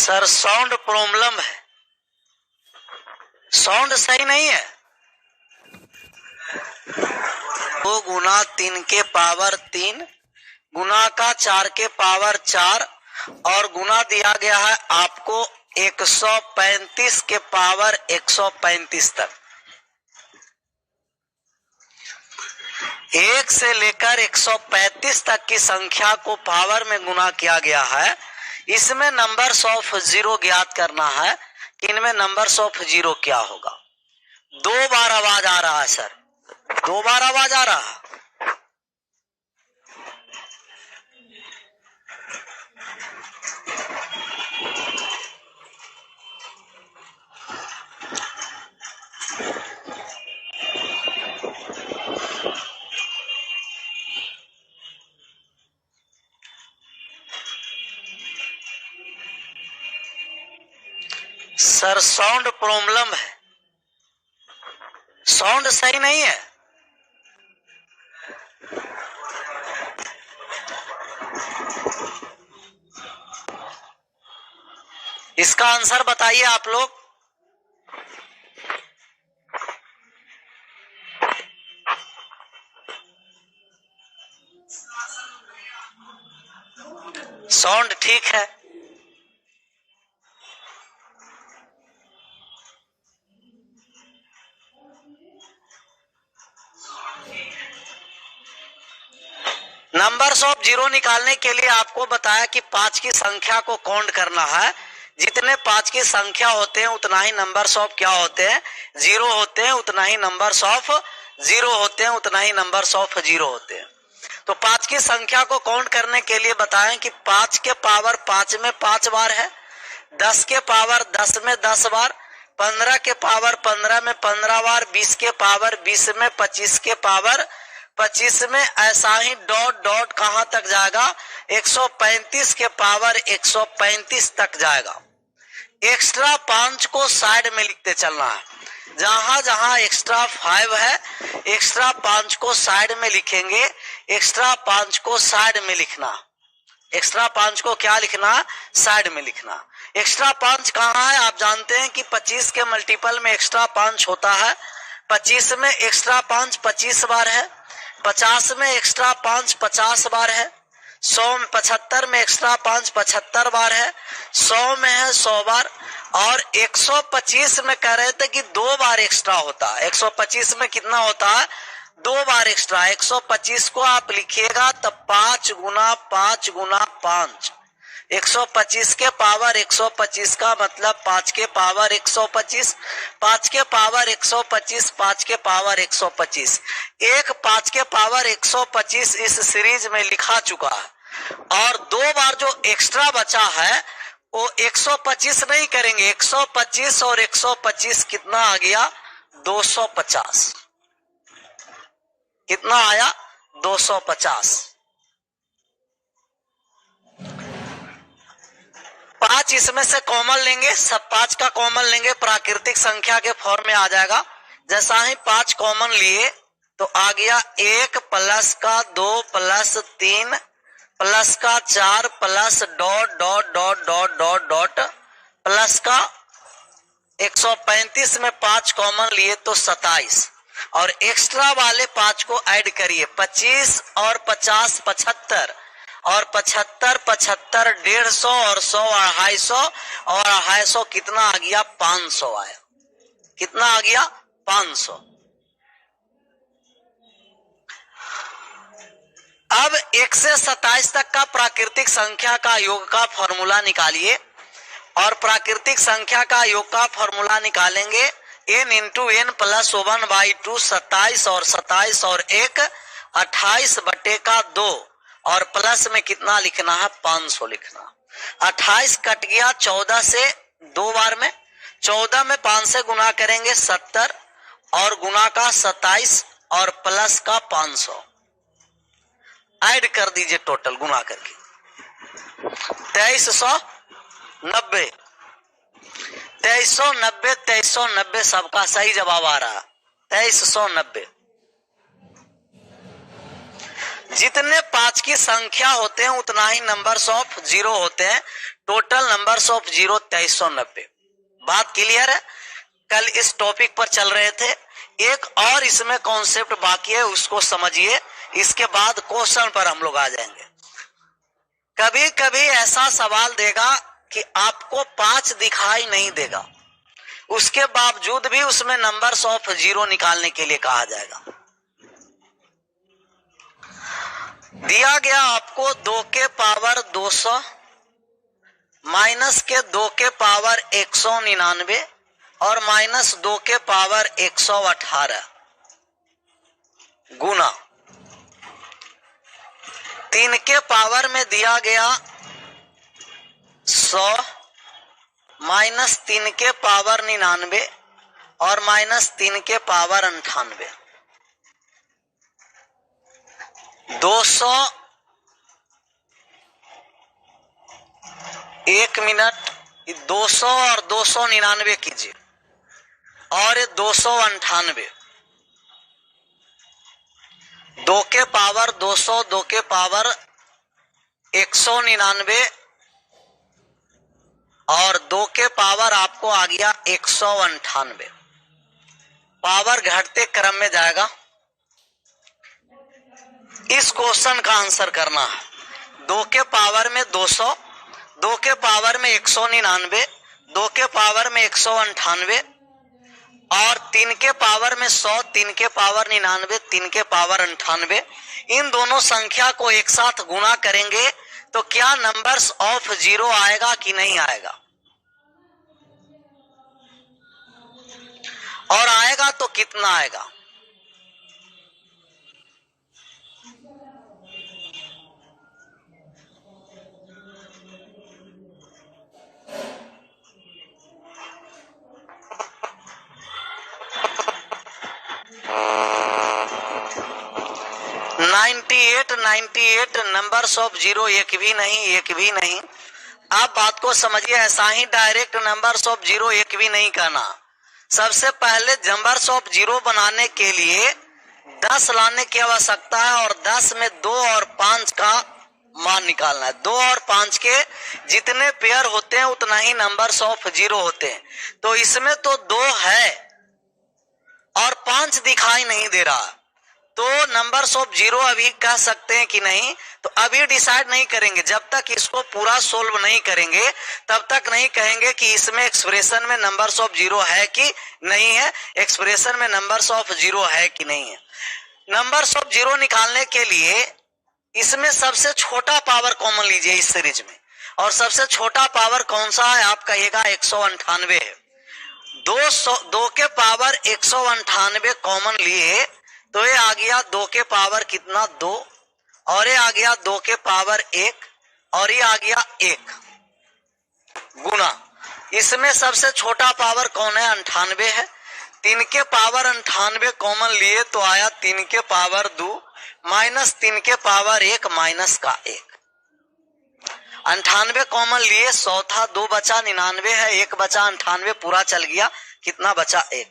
Sir sound problem है, sound सही नहीं है। 2 गुना 3 के पावर 3 गुना का 4 के पावर 4 और गुना दिया गया है आपको 135 के पावर 135 तक। 1 से लेकर 135 तक की संख्या को पावर में गुना किया गया है। इसमें नंबर्स ऑफ जीरो ज्ञात करना है कि इनमें नंबर्स ऑफ जीरो क्या होगा। 2 बार आवाज आ रहा है सर, 2 बार आवाज आ रहा है। सर साउंड प्रॉब्लम है, साउंड सही नहीं है। इसका आंसर बताइए आप लोग। साउंड ठीक है। नंबर्स ऑफ जीरो निकालने के लिए आपको बताया कि 5 की संख्या को काउंट करना है। जितने 5 की संख्या होते हैं उतना ही नंबर्स ऑफ क्या होते हैं, जीरो होते हैं। उतना ही नंबर्स ऑफ जीरो होते हैं, उतना ही नंबर्स ऑफ जीरो होते हैं। तो 5 की संख्या को काउंट करने के लिए बताएं कि 5 के पावर 5 में 5 बार है, 10 के पावर 10 में 10 बार, 15 के पावर 15 में 15 बार, 20 के पावर 20 में, 25 के पावर 25 में, ऐसा ही डॉट डॉट कहां तक जाएगा, 135 के पावर 135 तक जाएगा। एक्स्ट्रा 5 को साइड में लिखते चलना है। जहां जहां एक्स्ट्रा 5 है, एक्स्ट्रा 5 को साइड में लिखेंगे। एक्स्ट्रा 5 को साइड में लिखना, एक्स्ट्रा 5 को क्या लिखना, साइड में लिखना। एक्स्ट्रा 5 कहाँ है, आप जानते हैं कि 25 के मल्टीपल में एक्स्ट्रा 5 होता है। 25 में एक्स्ट्रा 5 25 बार है, 50 में एक्स्ट्रा 5 50 बार है, 100 में 75 में एक्स्ट्रा 5 75 बार है, 100 में है 100 बार, और 125 में कह रहे थे कि 2 बार एक्स्ट्रा होता है। 125 में कितना होता है, 2 बार एक्स्ट्रा। 125 को आप लिखिएगा तब 5 गुना 5 गुना 5। 125 के पावर 125 का मतलब 5 के पावर 125, 5 के पावर 125, 5 के पावर 125। एक 5 के पावर 125 इस सीरीज में लिखा चुका है, और 2 बार जो एक्स्ट्रा बचा है वो 125 नहीं करेंगे। 125 और 125 कितना आ गया, 250। कितना आया, 250। 5 इसमें से कॉमन लेंगे, सब 5 का कॉमन लेंगे, प्राकृतिक संख्या के फॉर्म में आ जाएगा। जैसा ही 5 कॉमन लिए तो आ गया 1 प्लस का 2 प्लस 3 प्लस का 4 plus dot dot dot dot dot dot plus का 135 में 5 कॉमन लिए तो 27, और एक्स्ट्रा वाले 5 को ऐड करिए। 25 और 50 75, और 75 75 150 और 100 250, और 250 कितना आ गया, 500 आया। कितना आ गया, 500। अब 1 से 27 तक का प्राकृतिक संख्या का योग का फॉर्मूला निकालिए, और प्राकृतिक संख्या का योग का फॉर्मूला निकालेंगे n इंटू n प्लस 1/2, 27 और 27 और 1 28 बटे का 2, और प्लस में कितना लिखना है, 500 लिखना। 28 कट गया 14 से 2 बार में, 14 में 5 से गुना करेंगे 70, और गुना का 27 और प्लस का 500 ऐड कर दीजिए टोटल गुना करके 2390। 2390 2390 सबका सही जवाब आ रहा, 2390। जितने 5 की संख्या होते हैं उतना ही नंबर्स ऑफ जीरो होते हैं। Total numbers of zero 2390। बात क्लियर है? कल इस टॉपिक पर चल रहे थे। एक और इसमें कॉन्सेप्ट बाकी है, उसको समझिए, इसके बाद क्वेश्चन पर हम लोग आ जाएंगे। कभी कभी ऐसा सवाल देगा कि आपको 5 दिखाई नहीं देगा, उसके बावजूद भी उसमें नंबर्स ऑफ जीरो निकालने के लिए कहा जाएगा। दिया गया आपको 2 के पावर 200 माइनस के 2 के पावर 199 और माइनस 2 के पावर 118 गुना 3 के पावर में दिया गया 100 माइनस 3 के पावर 99 और माइनस 3 के पावर 98। 200 1 मिनट 200 और 299 कीजिए और 298। 2 के पावर 200 2 के पावर 199 और 2 के पावर आपको आ गया 198। पावर घटते क्रम में जाएगा। इस क्वेश्चन का आंसर करना है। 2 के पावर में 200, 2 के पावर में 199, 2 के पावर में 198 और 3 के पावर में 100, 3 के पावर 99, 3 के पावर 98। इन दोनों संख्या को एक साथ गुणा करेंगे तो क्या नंबर्स ऑफ जीरो आएगा कि नहीं आएगा? और आएगा तो कितना आएगा? नंबर्स ऑफ जीरो एक भी नहीं। आप बात को समझिए, ऐसा ही डायरेक्ट नंबर्स ऑफ जीरो एक भी नहीं कहना। सबसे पहले नंबर्स ऑफ जीरो बनाने के लिए 10 लाने की आवश्यकता है और 10 में 2 और 5 का मान निकालना है। 2 और 5 के जितने पेयर होते हैं उतना ही नंबर्स ऑफ जीरो होते हैं। तो इसमें तो 2 है और 5 दिखाई नहीं दे रहा, तो नंबर्स ऑफ जीरो अभी कह सकते हैं कि नहीं? तो अभी डिसाइड नहीं करेंगे। जब तक इसको पूरा सोल्व नहीं करेंगे तब तक नहीं कहेंगे कि इसमें एक्सप्रेशन में नंबर्स ऑफ जीरो है कि नहीं है, एक्सप्रेशन में नंबर्स ऑफ जीरो है कि नहीं है। नंबर्स ऑफ जीरो निकालने के लिए इसमें सबसे छोटा पावर कॉमन लीजिए इस सीरीज में, और सबसे छोटा पावर कौन सा है? आप कहिएगा 198 है। 2 के पावर 198 कॉमन लिए तो ये आ गया 2 के पावर कितना 2 और ये आ गया 2 के पावर 1 और ये आ गया 1 गुना। इसमें सबसे छोटा पावर कौन है? 98 है। 3 के पावर 98 कॉमन लिए तो आया 3 के पावर 2 माइनस 3 के पावर 1 माइनस का 1। 98 कॉमन लिए 100 था, 2 बचा 99 है, 1 बचा 98 पूरा चल गया, कितना बचा 1।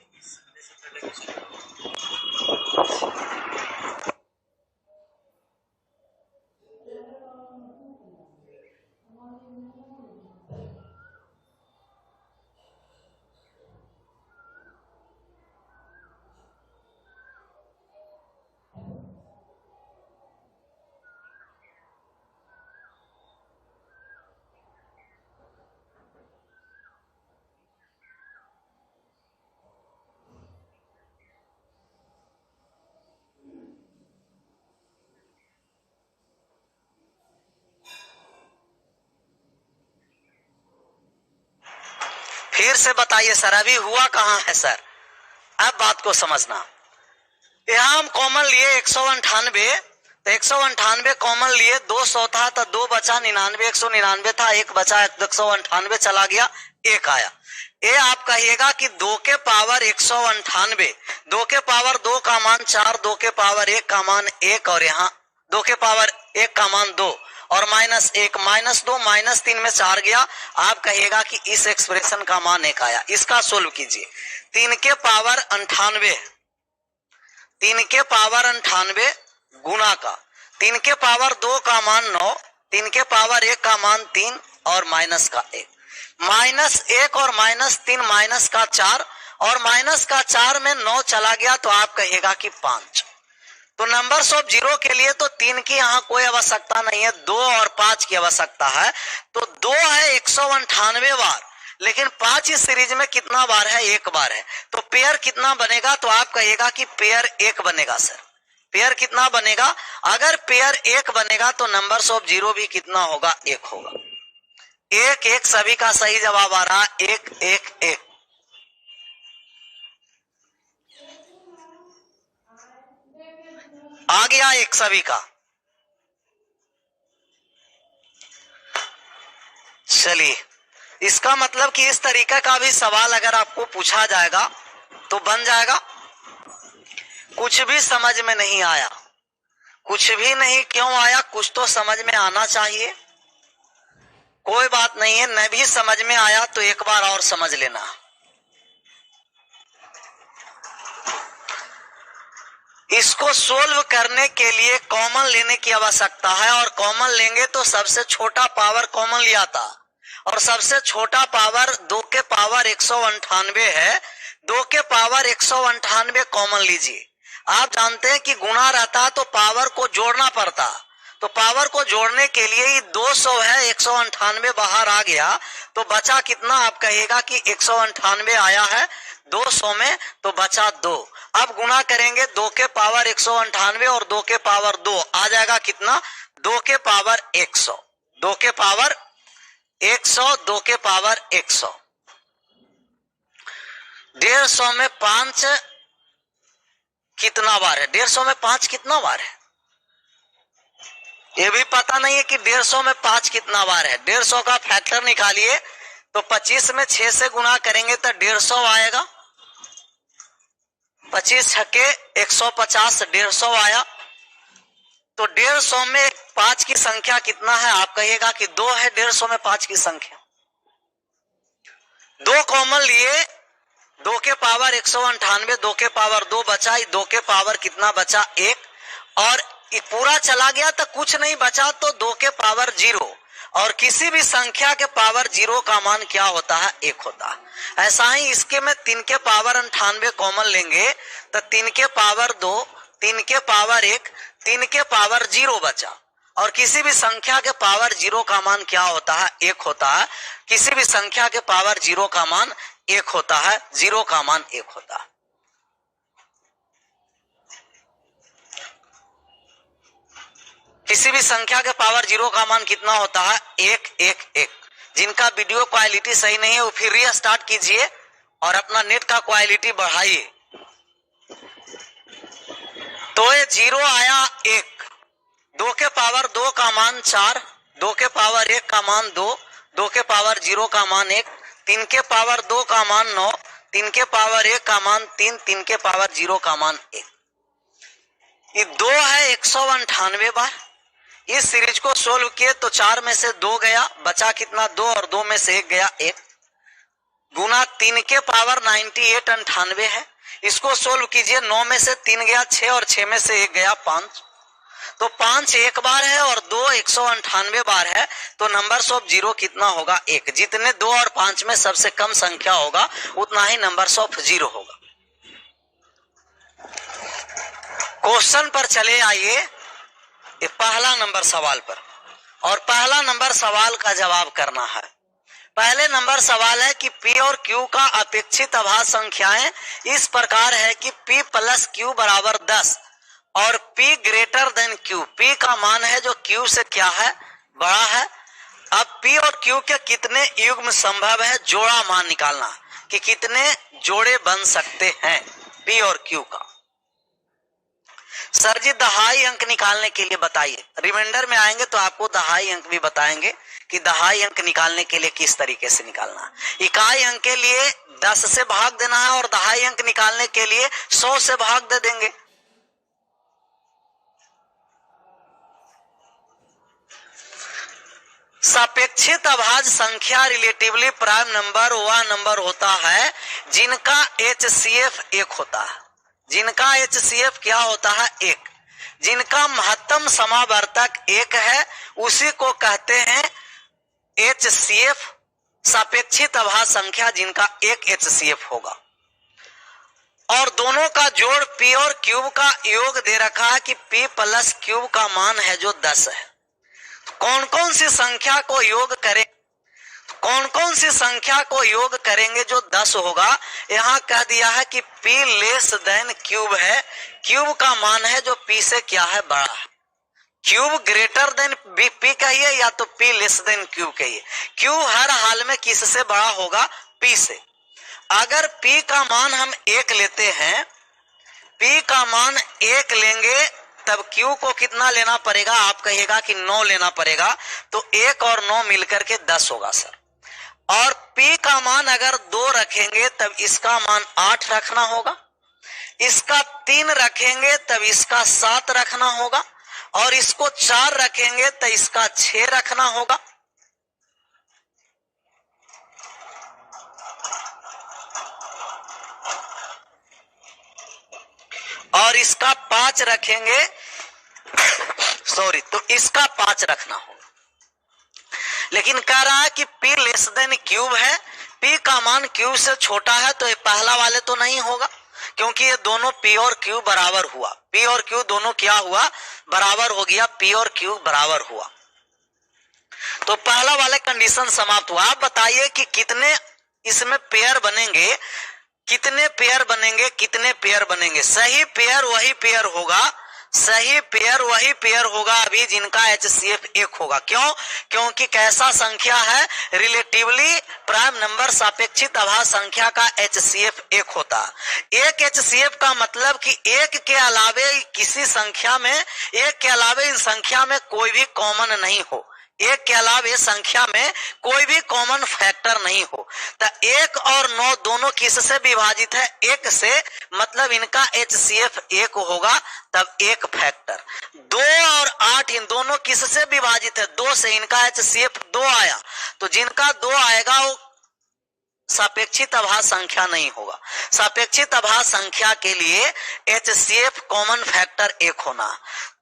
फिर से बताइए सर, अभी हुआ कहां है सर? अब बात को समझना। यहां हम कॉमन लिए 198, तो 198 कॉमन लिए, 200 था तो 2 बचा 99, 199 था, 1 बचा 198 चला गया, 1 आया। ये आप कहिएगा कि 2 के पावर 198, 2 के पावर 2 का मान 4, 2 के पावर 1 का मान 1 और यहाँ 2 के पावर 1 का मान 2 और माइनस 1 माइनस 2 माइनस 3 में 4 गया। आप कहिएगा कि इस एक्सप्रेशन का मान 1 आया। इसका सोल्व कीजिए। 3 के पावर 98, 3 के पावर 98 गुना का 3 के पावर 2 का मान 9, 3 के पावर 1 का मान 3 और माइनस का 1, -1 और -3 माइनस का 4 और माइनस का 4 में 9 चला गया तो आप कहिएगा कि 5। तो नंबर्स ऑफ जीरो के लिए तो 3 की यहाँ कोई आवश्यकता नहीं है, 2 और 5 की आवश्यकता है। तो 2 है 198 बार, लेकिन 5 इस सीरीज में कितना बार है? 1 बार है। तो पेयर कितना बनेगा? तो आप कहिएगा कि पेयर 1 बनेगा। सर पेयर कितना बनेगा? अगर पेयर 1 बनेगा तो नंबर्स ऑफ जीरो भी कितना होगा? 1 होगा। 1 1 सभी का सही जवाब आ रहा, 1 1 1। आ गया 1 सभी का। चलिए, इसका मतलब कि इस तरीके का भी सवाल अगर आपको पूछा जाएगा तो बन जाएगा। कुछ भी समझ में नहीं आया, कुछ भी नहीं क्यों आया? कुछ तो समझ में आना चाहिए। कोई बात नहीं है, न भी समझ में आया तो एक बार और समझ लेना। इसको सोल्व करने के लिए कॉमन लेने की आवश्यकता है, और कॉमन लेंगे तो सबसे छोटा पावर कॉमन लिया था, और सबसे छोटा पावर 2 के पावर 198 है। 2 के पावर 198 कॉमन लीजिए। आप जानते हैं कि गुणा रहता तो पावर को जोड़ना पड़ता, तो पावर को जोड़ने के लिए ही 200 है, 198 बाहर आ गया तो बचा कितना? आप कहिएगा कि 198 आया है 200 में, तो बचा 2। अब गुणा करेंगे 2 के पावर 198 और 2 के पावर 2, आ जाएगा कितना? 2 के पावर 100, 2 के पावर 100, 2 के पावर 100। 150 में 5 कितना बार है? 150 में 5 कितना बार है? ये भी पता नहीं है कि 150 में 5 कितना बार है। 150 का फैक्टर निकालिए तो 25 में 6 से गुणा करेंगे तो 150 आएगा। 25 छक्के 150, 150 आया। तो 150 में 5 की संख्या कितना है? आप कहिएगा कि 2 है 150 में 5 की संख्या। 2 कॉमन लिए, 2 के पावर 198, 2 के पावर 2 बचा, 2 के पावर कितना बचा? 1, और पूरा चला गया तो कुछ नहीं बचा, तो 2 के पावर 0, और किसी भी संख्या के पावर 0 का मान क्या होता है? 1 होता है। ऐसा ही इसके में 3 के पावर 98 कॉमन लेंगे तो 3 के पावर 2, 3 के पावर 1, 3 के पावर 0 बचा, और किसी भी संख्या के पावर 0 का मान क्या होता है? 1 होता है। किसी भी संख्या के पावर 0 का मान 1 होता है, 0 का मान 1 होता है। किसी भी संख्या के पावर 0 का मान कितना होता है? 1 1 1। जिनका वीडियो क्वालिटी सही नहीं है वो फिर रीस्टार्ट कीजिए और अपना नेट का क्वालिटी बढ़ाइए। तो ये 0 आया 1, 2 के पावर 2 का मान 4, 2 के पावर 1 का मान 2, 2 के पावर 0 का मान 1, 3 के पावर 2 का मान 9, 3 के पावर 1 का मान 3, 3 के पावर 0 का मान 1। ये 2 है 198 बार। इस सीरीज को सोल्व किए तो 4 में से 2 गया, बचा कितना? 2, और 2 में से 1 गया 1, गुना 3 के पावर 98 98 है। इसको सोल्व कीजिए, 9 में से 3 गया 6, और 6 में से 1 गया 5। तो 5 1 बार है और 2 198 बार है, तो नंबर्स ऑफ जीरो कितना होगा? 1। जितने 2 और 5 में सबसे कम संख्या होगा उतना ही नंबर्स ऑफ जीरो होगा। क्वेश्चन पर चले आइए, ये पहला नंबर सवाल पर, और पहला नंबर सवाल का जवाब करना है। पहले नंबर सवाल है कि P और Q का अपेक्षित आभास संख्याएं इस प्रकार है कि P प्लस Q बराबर 10 और P greater than Q। P का मान है जो Q से क्या है? बड़ा है। अब P और Q के कितने युग्म संभव है? जोड़ा मान निकालना कि कितने जोड़े बन सकते हैं P और Q का। सर जी दहाई अंक निकालने के लिए बताइए। रिमाइंडर में आएंगे तो आपको दहाई अंक भी बताएंगे कि दहाई अंक निकालने के लिए किस तरीके से निकालना। इकाई अंक के लिए 10 से भाग देना है और दहाई अंक निकालने के लिए 100 से भाग दे देंगे। सापेक्षित अभाज्य संख्या रिलेटिवली प्राइम नंबर वह नंबर होता है जिनका HCF 1 होता है। जिनका HCF क्या होता है? 1। जिनका महत्तम समावर्तक 1 है उसी को कहते हैं HCF, सापेक्षिक आभास संख्या जिनका 1 HCF होगा। और दोनों का जोड़ P और क्यूब का योग दे रखा है कि P प्लस क्यूब का मान है जो 10 है। कौन कौन सी संख्या को योग करें, कौन कौन सी संख्या को योग करेंगे जो 10 होगा। यहाँ कह दिया है कि P लेस देन क्यूब है, क्यूब का मान है जो P से क्या है बड़ा है। क्यूब ग्रेटर देन P कहिए या तो P लेस देन क्यूब कहिए, क्यूब हर हाल में किससे बड़ा होगा, P से। अगर P का मान हम 1 लेते हैं, P का मान 1 लेंगे तब Q को कितना लेना पड़ेगा, आप कहिएगा कि 9 लेना पड़ेगा, तो 1 और 9 मिलकर के 10 होगा सर। और P का मान अगर 2 रखेंगे तब इसका मान 8 रखना होगा, इसका 3 रखेंगे तब इसका 7 रखना होगा, और इसको 4 रखेंगे तो इसका 6 रखना होगा। और इसका 5 रखेंगे सॉरी, तो इसका 5 रखना होगा। लेकिन कह रहा है कि P लेस देन क्यूब है, P का मान क्यूब से छोटा है, तो ये पहला वाले तो नहीं होगा, क्योंकि ये दोनों P और Q बराबर हुआ, P और Q दोनों क्या हुआ, बराबर हो गया, P और Q बराबर हुआ। तो पहला वाला कंडीशन समाप्त हुआ। आप बताइए कि कितने इसमें पेयर बनेंगे, कितने पेयर बनेंगे, कितने पेयर बनेंगे। सही पेयर वही पेयर होगा, सही पेयर वही पेयर होगा अभी जिनका HCF 1 होगा। क्यों? क्योंकि कैसा संख्या है, रिलेटिवली प्राइम नंबर सापेक्षिक आभास संख्या का HCF 1 होता। एक HCF का मतलब कि 1 के अलावे किसी संख्या में, 1 के अलावे इन संख्या में कोई भी कॉमन नहीं हो, 1 के अलावे संख्या में कोई भी कॉमन फैक्टर नहीं हो। तो 1 और 9 दोनों किससे विभाजित है, 1 से, मतलब इनका HCF 1 होगा, तब 1 फैक्टर। 2 और 8 इन दोनों किससे विभाजित है, 2 से, इनका HCF 2 आया, तो जिनका 2 आएगा वो सापेक्षिक आभास संख्या नहीं होगा। सापेक्षिक आभास संख्या के लिए HCF कॉमन फैक्टर 1 होना।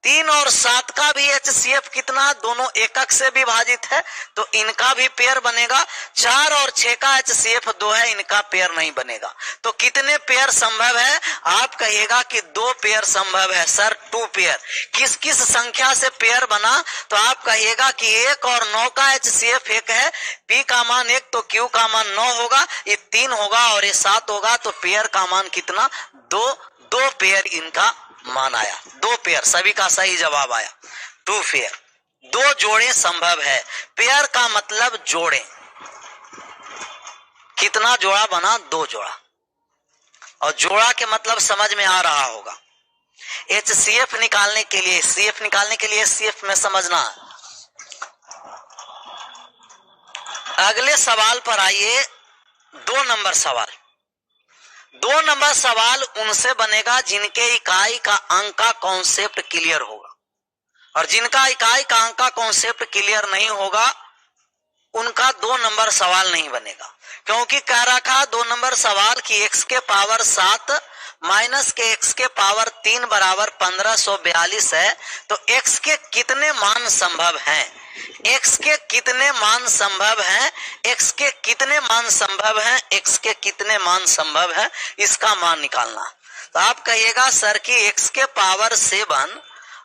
3 और 7 का भी HCF कितना, दोनों एकक से विभाजित है, तो इनका भी पेयर बनेगा। 4 और 6 का HCF 2 है, इनका पेयर नहीं बनेगा। तो कितने पेयर संभव है, आप कहिएगा कि 2 पेयर संभव है सर, 2 पेयर। किस किस संख्या से पेयर बना, तो आप कहिएगा कि 1 और 9 का HCF 1 है, P का मान 1 तो Q का मान 9 होगा, ये 3 होगा और ये 7 होगा, तो पेयर का मान कितना, 2 पेयर इनका मान आया। 2 पेयर, सभी का सही जवाब आया, 2 पेयर। 2 जोड़े संभव है, पेयर का मतलब जोड़े। कितना जोड़ा बना, 2 जोड़ा। और जोड़ा के मतलब समझ में आ रहा होगा। HCF निकालने के लिए, CF निकालने के लिए CF में समझना। अगले सवाल पर आइए, 2 नंबर सवाल। 2 नंबर सवाल उनसे बनेगा जिनके इकाई का अंक का कॉन्सेप्ट क्लियर होगा, और जिनका इकाई का अंक का कॉन्सेप्ट क्लियर नहीं होगा उनका 2 नंबर सवाल नहीं बनेगा। क्योंकि कह रखा 2 नंबर सवाल की x के पावर 7 माइनस के x के पावर 3 बराबर 1542 है, तो x के कितने मान संभव हैं, x के कितने मान संभव हैं, x के कितने मान संभव हैं, x के कितने मान संभव है, इसका मान निकालना। तो आप कहिएगा सर कि x के पावर 7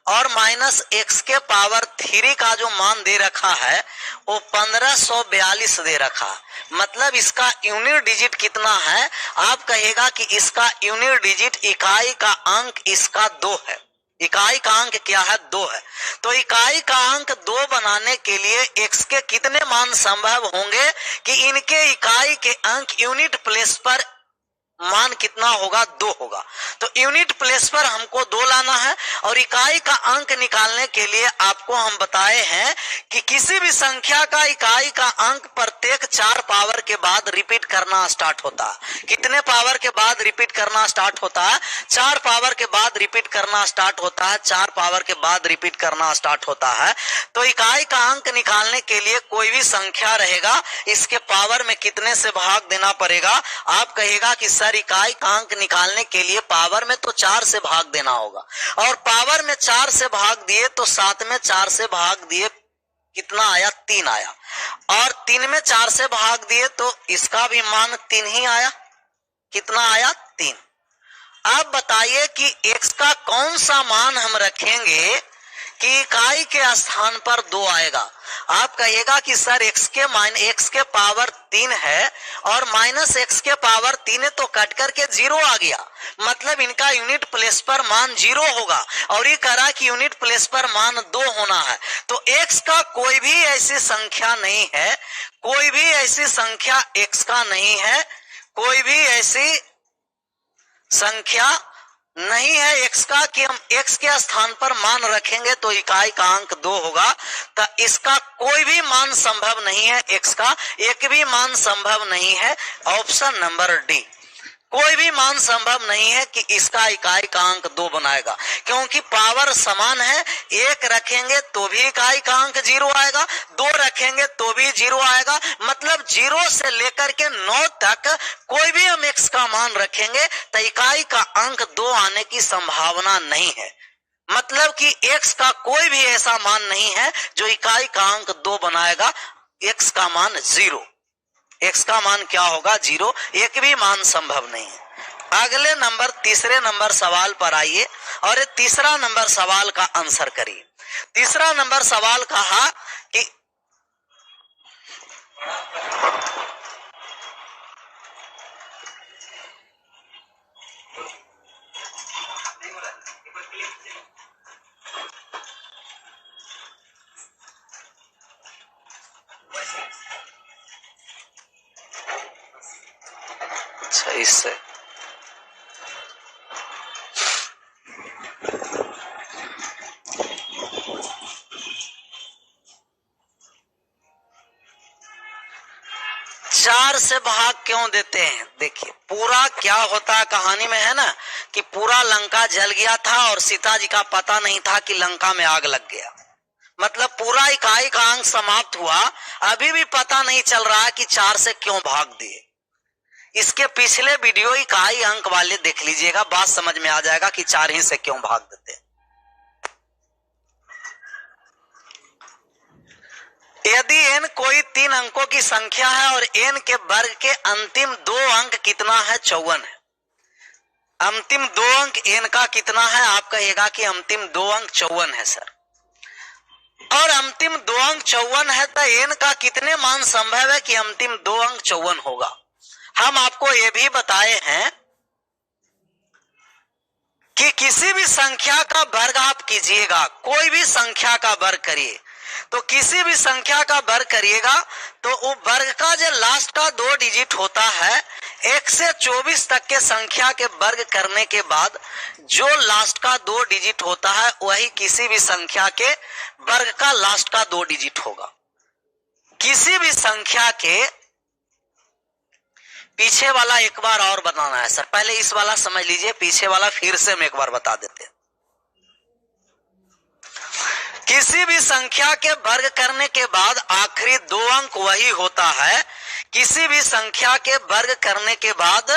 और माइनस x के पावर 3 का जो मान दे रखा है वो 1542 दे रखा, मतलब इसका यूनिट डिजिट कितना है, आप कहेगा कि इसका यूनिट डिजिट इकाई का अंक इसका 2 है। इकाई का अंक क्या है, 2 है। तो इकाई का अंक 2 बनाने के लिए x के कितने मान संभव होंगे कि इनके इकाई के अंक यूनिट प्लेस पर मान कितना होगा, 2 होगा। तो यूनिट प्लेस पर हमको 2 लाना है, और इकाई का अंक निकालने के लिए आपको हम बताए हैं कि किसी भी संख्या का इकाई का अंक प्रत्येक 4 पावर के बाद रिपीट करना स्टार्ट होता है। कितने पावर के बाद रिपीट करना स्टार्ट होता है, 4 पावर के बाद रिपीट करना स्टार्ट होता है, 4 पावर के बाद रिपीट करना स्टार्ट होता है। तो इकाई का अंक निकालने के लिए कोई भी संख्या रहेगा, इसके पावर में कितने से भाग देना पड़ेगा, आप कहेगा कि सर इकाई का अंक निकालने के लिए पावर में तो 4 से भाग देना होगा, और पावर में 4 से भाग दिए तो 7 में 4 से भाग दिए कितना आया, 3 आया, और 3 में 4 से भाग दिए तो इसका भी मान 3 ही आया, कितना आया, 3। अब बताइए कि x का कौन सा मान हम रखेंगे कि इकाई के स्थान पर 2 आएगा। आप कहिएगा कि सर x के पावर 3 है और माइनस x के पावर 3 है तो कट करके 0 आ गया, मतलब इनका यूनिट प्लेस पर मान 0 होगा, और ये करा कि यूनिट प्लेस पर मान 2 होना है। तो x का कोई भी ऐसी संख्या नहीं है, कोई भी ऐसी संख्या x का नहीं है, कोई भी ऐसी संख्या नहीं है x का कि हम x के स्थान पर मान रखेंगे तो इकाई का अंक 2 होगा। तो इसका कोई भी मान संभव नहीं है, x का एक भी मान संभव नहीं है। ऑप्शन नंबर डी, कोई भी मान संभव नहीं है कि इसका इकाई का अंक 2 बनाएगा, क्योंकि पावर समान है। 1 रखेंगे तो भी इकाई का अंक 0 आएगा, 2 रखेंगे तो भी 0 आएगा, मतलब 0 से लेकर के 9 तक कोई भी हम x का मान रखेंगे तो इकाई का अंक 2 आने की संभावना नहीं है। मतलब कि x का कोई भी ऐसा मान नहीं है जो इकाई का अंक 2 बनाएगा। x का मान 0, x का मान क्या होगा, 0, एक भी मान संभव नहीं है। अगले नंबर, तीसरे नंबर सवाल पर आइए और तीसरा नंबर सवाल का आंसर करिए। तीसरा नंबर सवाल कहा कि इससे चार से भाग क्यों देते हैं। देखिए पूरा क्या होता है, कहानी में है ना कि पूरा लंका जल गया था और सीता जी का पता नहीं था कि लंका में आग लग गया, मतलब पूरा इकाई का अंक समाप्त हुआ, अभी भी पता नहीं चल रहा कि 4 से क्यों भाग दिए। इसके पिछले वीडियो इकाई अंक वाले देख लीजिएगा, बात समझ में आ जाएगा कि 4 ही से क्यों भाग देते हैं। यदि n कोई 3 अंकों की संख्या है और n के वर्ग के अंतिम 2 अंक कितना है, 54 है। अंतिम 2 अंक n का कितना है, आप कहिएगा कि अंतिम 2 अंक 54 है सर, और अंतिम 2 अंक 54 है तो n का कितने मान संभव है कि अंतिम 2 अंक 54 होगा। हम आपको ये भी बताए हैं कि किसी भी संख्या का वर्ग आप कीजिएगा, कोई भी संख्या का वर्ग करिए, तो किसी भी संख्या का वर्ग करिएगा तो वो वर्ग का जो लास्ट का 2 डिजिट होता है, 1 से 24 तक के संख्या के वर्ग करने के बाद जो लास्ट का 2 डिजिट होता है वही किसी भी संख्या के वर्ग का लास्ट का 2 डिजिट होगा। किसी भी संख्या के पीछे वाला एक बार और बताना है सर, पहले इस वाला समझ लीजिए, पीछे वाला फिर से हम एक बार बता देते हैं। किसी भी संख्या के वर्ग करने के बाद आखिरी 2 अंक वही होता है, किसी भी संख्या के वर्ग करने के बाद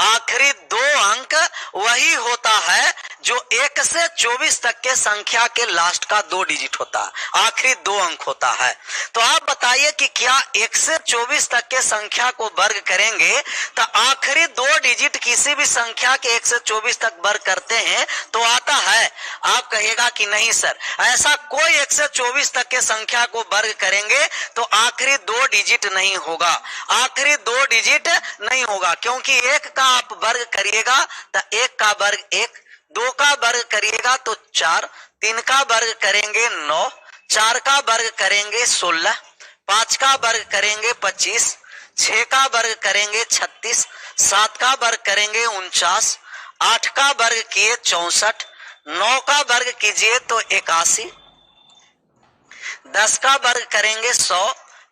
आखिरी 2 अंक वही होता है जो 1 से 24 तक के संख्या के लास्ट का 2 डिजिट होता है, आखिरी 2 अंक होता है। तो आप बताइए कि क्या 1 से 24 तक के संख्या को वर्ग करेंगे तो आखिरी 2 डिजिट किसी भी संख्या के 1 से 24 तक वर्ग करते हैं तो आता है। आप कहिएगा कि नहीं सर, ऐसा कोई 1 से 24 तक के संख्या को वर्ग करेंगे तो आखिरी 2 डिजिट नहीं होगा, आखिरी 2 डिजिट नहीं होगा, क्योंकि 1 का आप वर्ग करिएगा तो 1 का वर्ग 1, 2 का वर्ग करिएगा तो 4, 3 का वर्ग करेंगे 9, 4 का वर्ग करेंगे 16, 5 का वर्ग करेंगे 25, 6 का वर्ग करेंगे 36, 7 का वर्ग करेंगे 49, 8 का वर्ग किए 64, 9 का वर्ग कीजिए तो 81, 10 का वर्ग करेंगे 100,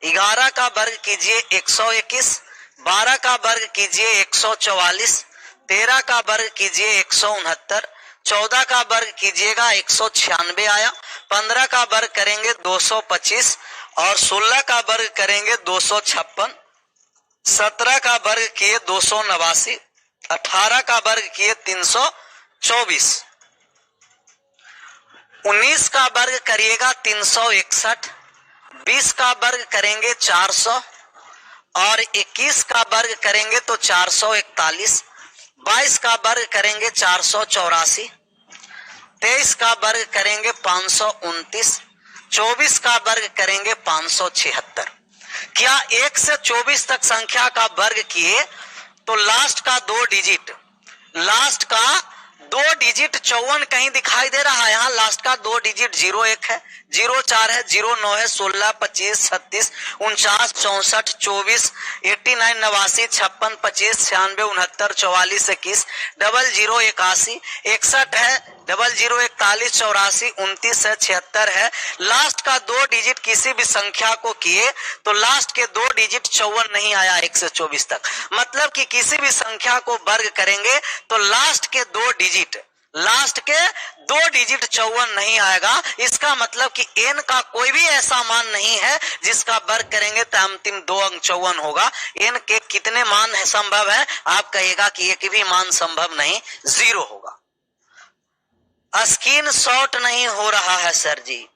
11 का वर्ग कीजिए 121, 12 का वर्ग कीजिए 144, 13 का वर्ग कीजिए 169, 14 का वर्ग कीजिएगा 196 आया, 15 का वर्ग करेंगे 225 और 16 का वर्ग करेंगे 256, 17 का वर्ग किए 289, 18 का वर्ग किए 324, 19 का वर्ग करिएगा 361, 20 का वर्ग करेंगे 400 और 21 का वर्ग करेंगे तो 441, 22 का वर्ग करेंगे 484, 23 का वर्ग करेंगे 529, 24 का वर्ग करेंगे 576। क्या 1 से 24 तक संख्या का वर्ग किए तो लास्ट का दो डिजिट 54 कहीं दिखाई दे रहा है। यहाँ लास्ट का दो डिजिट 01 है, 04 है, 09 है, 16, 25, 36, 49, 64, 24, 89, 89, 56, 25, 96, 69, 44, 21, 00, 81, 61 है, 00, 41, 84, 29 है, 76 है। लास्ट का दो डिजिट किसी भी संख्या को किए तो लास्ट के दो डिजिट 54 नहीं आया 1 से 24 तक। मतलब कि किसी भी संख्या को वर्ग करेंगे तो लास्ट के दो डिजिट 54 नहीं आएगा। इसका मतलब कि n का कोई भी ऐसा मान नहीं है जिसका वर्ग करेंगे तो अंतिम दो अंक 54 होगा। n के कितने मान है संभव है? आप कहिएगा कि एक भी मान संभव नहीं, 0 होगा। स्क्रीन शॉट नहीं हो रहा है सर जी।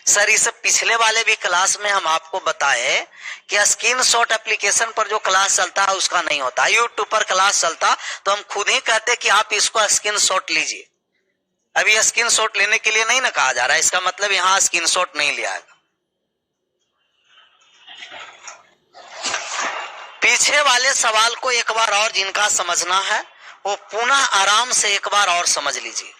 सर इस पिछले वाले भी क्लास में हम आपको बताए कि स्क्रीन शॉट एप्लीकेशन पर जो क्लास चलता है उसका नहीं होता। यूट्यूब पर क्लास चलता तो हम खुद ही कहते कि आप इसको स्क्रीन शॉट लीजिए। अभी स्क्रीन शॉट लेने के लिए नहीं ना कहा जा रहा है, इसका मतलब यहाँ स्क्रीन शॉट नहीं लिया है। पीछे वाले सवाल को एक बार और जिनका समझना है वो पुनः आराम से एक बार और समझ लीजिए।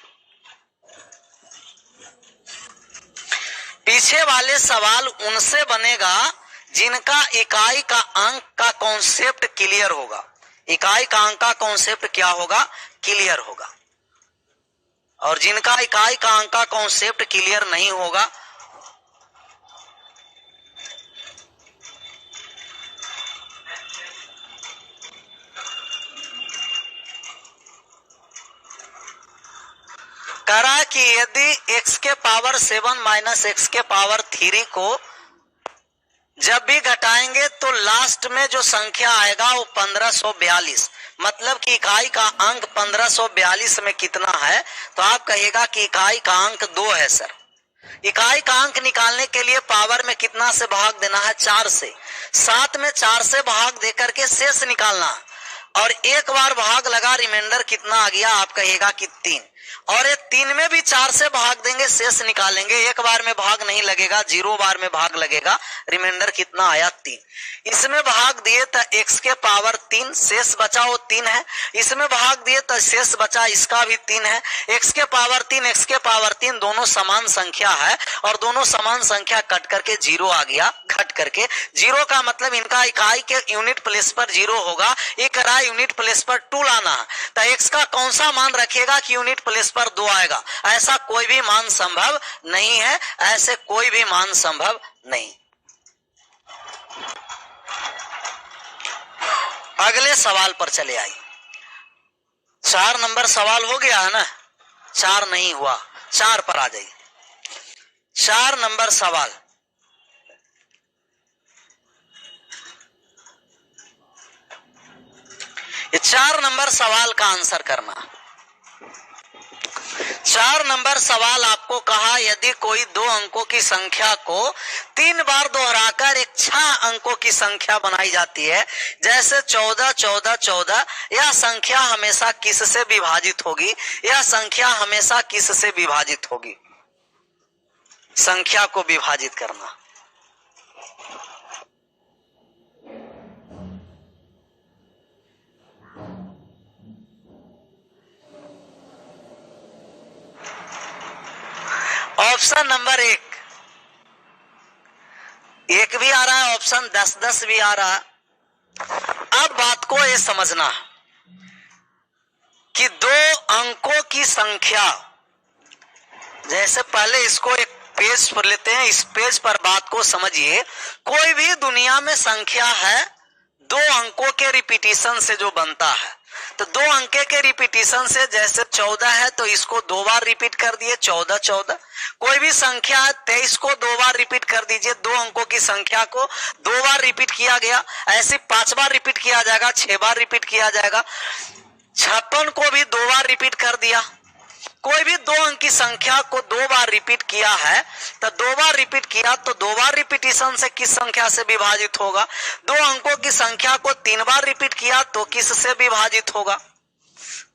पीछे वाले सवाल उनसे बनेगा जिनका इकाई का अंक का कॉन्सेप्ट क्लियर होगा। इकाई का अंक का कॉन्सेप्ट क्या होगा? क्लियर होगा। और जिनका इकाई का अंक का कॉन्सेप्ट क्लियर नहीं होगा करा कि यदि x के पावर 7 माइनस x के पावर 3 को जब भी घटाएंगे तो लास्ट में जो संख्या आएगा वो 1542, मतलब कि इकाई का अंक 1542 में कितना है? तो आप कहिएगा कि इकाई का अंक 2 है सर। इकाई का अंक निकालने के लिए पावर में कितना से भाग देना है? 4 से। 7 में 4 से भाग दे करके शेष निकालना और एक बार भाग लगा, रिमाइंडर कितना आ गया? आप कहिएगा कि 3। और ये 3 में भी 4 से भाग देंगे, शेष निकालेंगे। एक बार में भाग नहीं लगेगा, 0 बार में भाग लगेगा। रिमाइंडर कितना आया? 3। इसमें भाग दिए तो x के पावर 3, शेष बचा वो 3 है। इसमें भाग दिए तो शेष बचा, इसका भी 3 है। x के पावर 3, x के पावर 3 दोनों समान संख्या है और दोनों समान संख्या कट करके 0 आ गया। घट करके 0 का मतलब इनका इकाई के यूनिट प्लेस पर 0 होगा। एक यूनिट प्लेस पर 2 लाना है तो x का कौन सा मान रखिएगा कि यूनिट प्लेस पर 2 आएगा? ऐसा कोई भी मान संभव नहीं है। ऐसे कोई भी मान संभव नहीं। अगले सवाल पर चले आइए। 4 नंबर सवाल हो गया है ना? 4 नहीं हुआ, 4 पर आ जाइए। 4 नंबर सवाल, ये 4 नंबर सवाल का आंसर करना। 4 नंबर सवाल आपको कहा यदि कोई 2 अंकों की संख्या को 3 बार दोहराकर एक 6 अंकों की संख्या बनाई जाती है, जैसे 14, 14, 14, यह संख्या हमेशा किस से विभाजित होगी? यह संख्या हमेशा किस से विभाजित होगी? संख्या को विभाजित करना। ऑप्शन नंबर 1 भी आ रहा है, ऑप्शन 10, 10 भी आ रहा है। अब बात को ये समझना कि 2 अंकों की संख्या, जैसे पहले इसको एक पेज पर लेते हैं, इस पेज पर बात को समझिए। कोई भी दुनिया में संख्या है 2 अंकों के रिपीटिशन से जो बनता है, तो 2 अंक के रिपीटिशन से, जैसे 14 है तो इसको 2 बार रिपीट कर दिए, 14 14। कोई भी संख्या है 23 को 2 बार रिपीट कर दीजिए, 2 अंकों की संख्या को 2 बार रिपीट किया गया, ऐसे 5 बार रिपीट किया जाएगा, 6 बार रिपीट किया जाएगा। 56 को भी 2 बार रिपीट कर दिया। कोई भी 2 अंक की संख्या को 2 बार रिपीट किया है तो 2 बार रिपीट किया तो 2 बार रिपीटिशन से किस संख्या से विभाजित होगा? 2 अंकों की संख्या को 3 बार रिपीट किया तो किस से विभाजित होगा?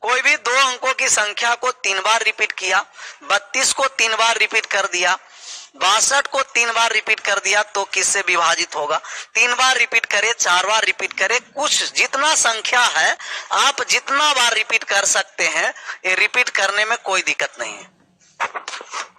कोई भी 2 अंकों की संख्या को 3 बार रिपीट किया, 32 को 3 बार रिपीट कर दिया, 62 को 3 बार रिपीट कर दिया तो किससे विभाजित होगा? 3 बार रिपीट करे, 4 बार रिपीट करे, कुछ जितना संख्या है आप जितना बार रिपीट कर सकते हैं, ये रिपीट करने में कोई दिक्कत नहीं है।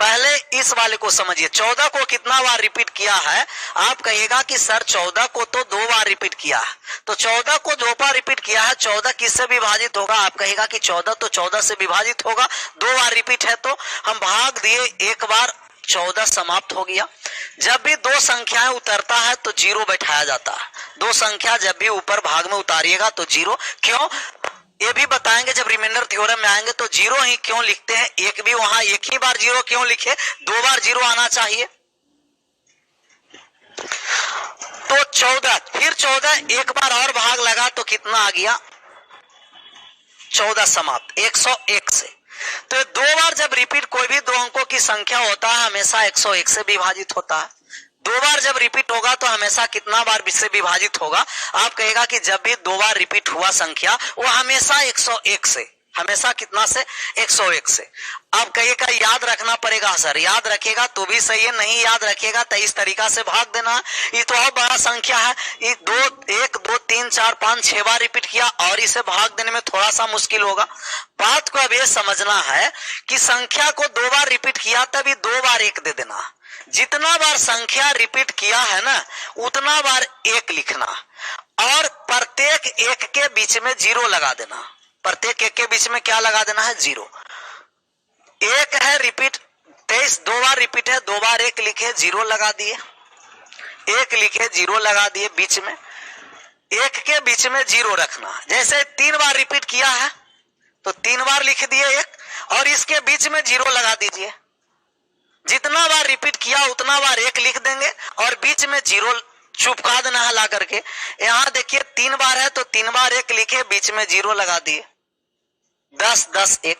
पहले इस वाले को समझिए, 14 को कितना बार रिपीट किया है? आप कहिएगा कि सर 14 को तो 2 बार रिपीट किया है, तो 14 को 2 बार रिपीट किया है, 14 किससे विभाजित होगा? आप कहेगा कि 14 तो 14 से विभाजित होगा, 2 बार रिपीट है तो हम भाग दिए, 1 बार 14 समाप्त हो गया। जब भी 2 संख्याएं उतरता है तो 0 बैठाया जाता है। 2 संख्या जब भी ऊपर भाग में उतारिएगा तो 0, क्यों ये भी बताएंगे जब रिमाइंडर थ्योरम में आएंगे। तो 0 ही क्यों लिखते हैं? एक भी वहां एक ही बार 0 क्यों लिखे? 2 बार 0 आना चाहिए। तो 14, फिर 14 एक बार और भाग लगा तो कितना आ गया? 14 समाप्त, 101 से। तो 2 बार जब रिपीट कोई भी 2 अंकों की संख्या होता है हमेशा 101 से विभाजित होता है। 2 बार जब रिपीट होगा तो हमेशा कितना बार से विभाजित होगा? आप कहेगा कि जब भी 2 बार रिपीट हुआ संख्या वो हमेशा 101 से, हमेशा कितना से? 101 से। आप कहिएगा याद रखना पड़ेगा, सर याद रखेगा तो भी सही है, नहीं याद रखेगा तो इस तरीका से भाग देना। ये तो और बड़ा संख्या है, ये 1 2 3 4 5 6 बार रिपीट किया और इसे भाग देने में थोड़ा सा मुश्किल होगा। बात को अब ये समझना है कि संख्या को 2 बार रिपीट किया तभी 2 बार 1 दे देना। जितना बार संख्या रिपीट किया है ना उतना बार 1 लिखना और प्रत्येक 1 के बीच में 0 लगा देना। प्रत्येक 1 के बीच में क्या लगा देना है? 0। 1 है रिपीट, 23 2 बार रिपीट है, 2 बार 1 लिखे, 0 लगा दिए, 1 लिखे 0 लगा दिए, बीच में 1 के बीच में 0 रखना। जैसे 3 बार रिपीट किया है तो 3 बार लिख दिए 1 और इसके बीच में 0 लगा दीजिए। जितना बार रिपीट किया उतना बार 1 लिख देंगे और बीच में 0 चुपका देना है ला करके। यहां देखिए 3 बार है तो 3 बार 1 लिखे, बीच में 0 लगा दिए, 10 10 1।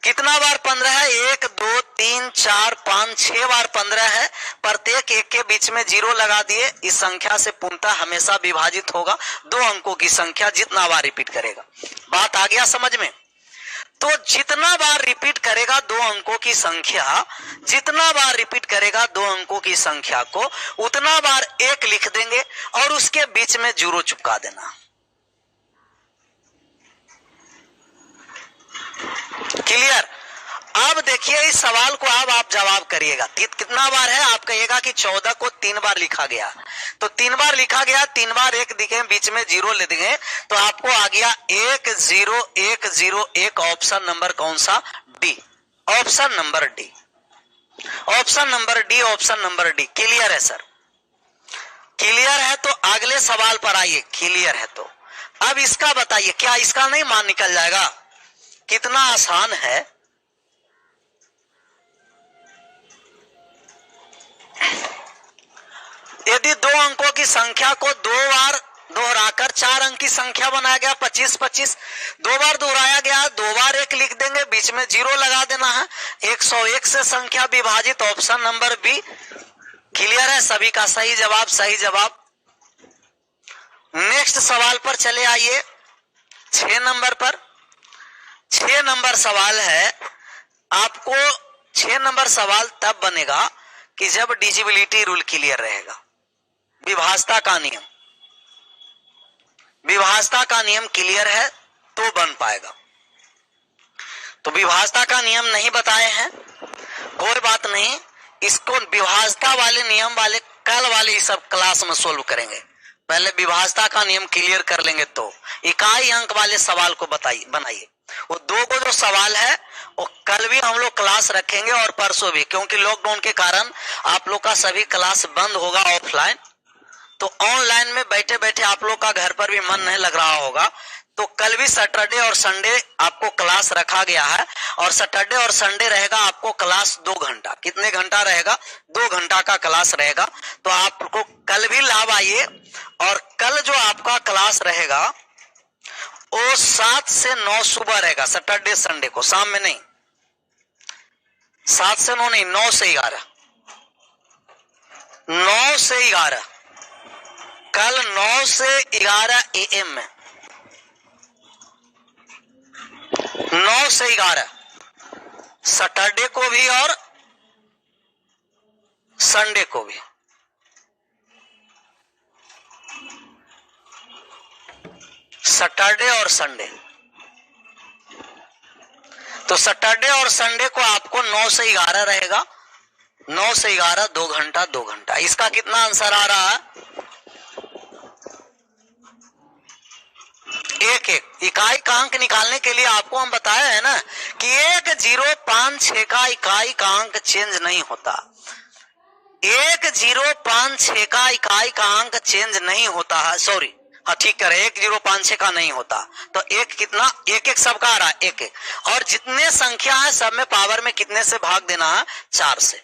कितना बार 15 है? 1 2 3 4 5 6 बार 15 है, प्रत्येक 1 के बीच में 0 लगा दिए। इस संख्या से पूर्णतः हमेशा विभाजित होगा 2 अंकों की संख्या जितना बार रिपीट करेगा। बात आ गया समझ में? तो जितना बार रिपीट करेगा 2 अंकों की संख्या, जितना बार रिपीट करेगा 2 अंकों की संख्या को उतना बार 1 लिख देंगे और उसके बीच में 0 चिपका देना। क्लियर? अब देखिए इस सवाल को अब आप जवाब करिएगा। कितना बार है? आप कहिएगा कि 14 को 3 बार लिखा गया, तो 3 बार लिखा गया, 3 बार 1 दिखे, बीच में 0 ले देंगे तो आपको आ गया 1 0 1 0 1। ऑप्शन नंबर कौन सा? D. Option number D, option number D, option number D. Clear है सर? क्लियर है तो अगले सवाल पर आइए। क्लियर है तो अब इसका बताइए, क्या इसका नहीं मान निकल जाएगा? कितना आसान है। यदि 2 अंकों की संख्या को 2 बार दोहराकर 4 अंक की संख्या बनाया गया, 25 25, 2 बार दोहराया गया, 2 बार 1 लिख देंगे, बीच में 0 लगा देना है, 101 से संख्या विभाजित। Option number B. क्लियर है? सभी का सही जवाब, सही जवाब। नेक्स्ट सवाल पर चले आइए, 6 नंबर पर। 6 नंबर सवाल है, आपको 6 नंबर सवाल तब बनेगा कि जब डिविजिबिलिटी रूल क्लियर रहेगा। विभाजता का नियम, विभाजता का नियम क्लियर है तो बन पाएगा। तो विभाजता का नियम नहीं बताए हैं, कोई बात नहीं, इसको विभाजता वाले नियम वाले कल वाले इस सब क्लास में सोल्व करेंगे। पहले विभाजता का नियम क्लियर कर लेंगे तो इकाई अंक वाले सवाल को बनाइए। वो 2 को जो सवाल है वो कल भी हम लोग क्लास रखेंगे और परसों भी, क्योंकि लॉकडाउन के कारण आप लोग का सभी क्लास बंद होगा ऑफलाइन। तो ऑनलाइन में बैठे बैठे आप लोग का घर पर भी मन नहीं लग रहा होगा, तो कल भी सैटरडे और संडे आपको क्लास रखा गया है, और सैटरडे और संडे रहेगा आपको क्लास 2 घंटा। कितने घंटा रहेगा? 2 घंटा का क्लास रहेगा। तो आपको कल भी लाभ आइए, और कल जो आपका क्लास रहेगा वो 7 से 9 सुबह रहेगा, सैटरडे संडे को, शाम में नहीं। 7 से 9 नहीं, 9 से 11, 9 से 11, कल 9 से 11 AM में, 9 से 11 सैटरडे को भी और संडे को भी। सैटरडे और संडे, तो सैटरडे और संडे को आपको 9 से 11 रहेगा, 9 से 11 2 घंटा 2 घंटा। इसका कितना आंसर आ रहा है? एक इकाई का अंक निकालने के लिए आपको हम बताया है ना कि 1056 का इकाई का अंक चेंज नहीं होता। 1056 का इकाई का अंक चेंज नहीं होता है, सॉरी, हाँ ठीक कह रहे, 1056 का नहीं होता। तो एक कितना, एक सबका आ रहा है, एक। और जितने संख्या है सब में पावर में कितने से भाग देना है? 4 से।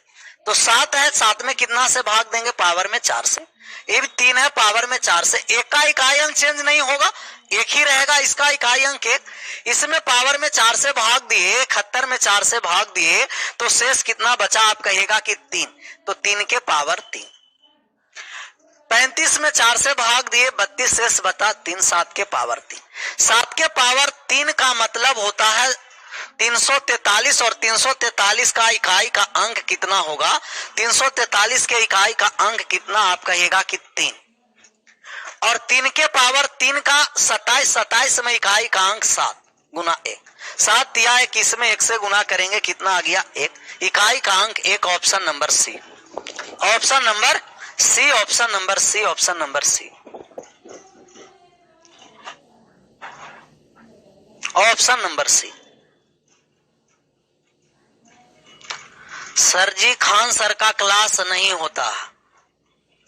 तो 7 है, 7 में कितना से भाग देंगे? पावर में 4 से। ये भी 3 है, पावर में 4 से। एक का इकाई अंक चेंज नहीं होगा, एक ही रहेगा, इसका इकाई अंक 1। इसमें पावर में 4 से भाग दिए, 71 में 4 से भाग दिए, तो शेष कितना बचा? आप कहेगा कि 3, तो 3 के पावर 3। 35 में 4 से भाग दिए, 32 शेष बता 3, 7 के पावर 3। 7 के पावर 3 का मतलब होता है 343, और 343 का इकाई का अंक कितना होगा? 343 के इकाई का अंक कितना? आप कहेगा कि 3। और 3 के पावर 3 का 27, 27 में इकाई का अंक 7 गुना 1, 7 दिया है, किस में 1 से गुना करेंगे, कितना आ गया? 1। इकाई का अंक 1, option number C, option number C, option number C, option number C, option number C. Sir ji Khan sir का क्लास नहीं होता।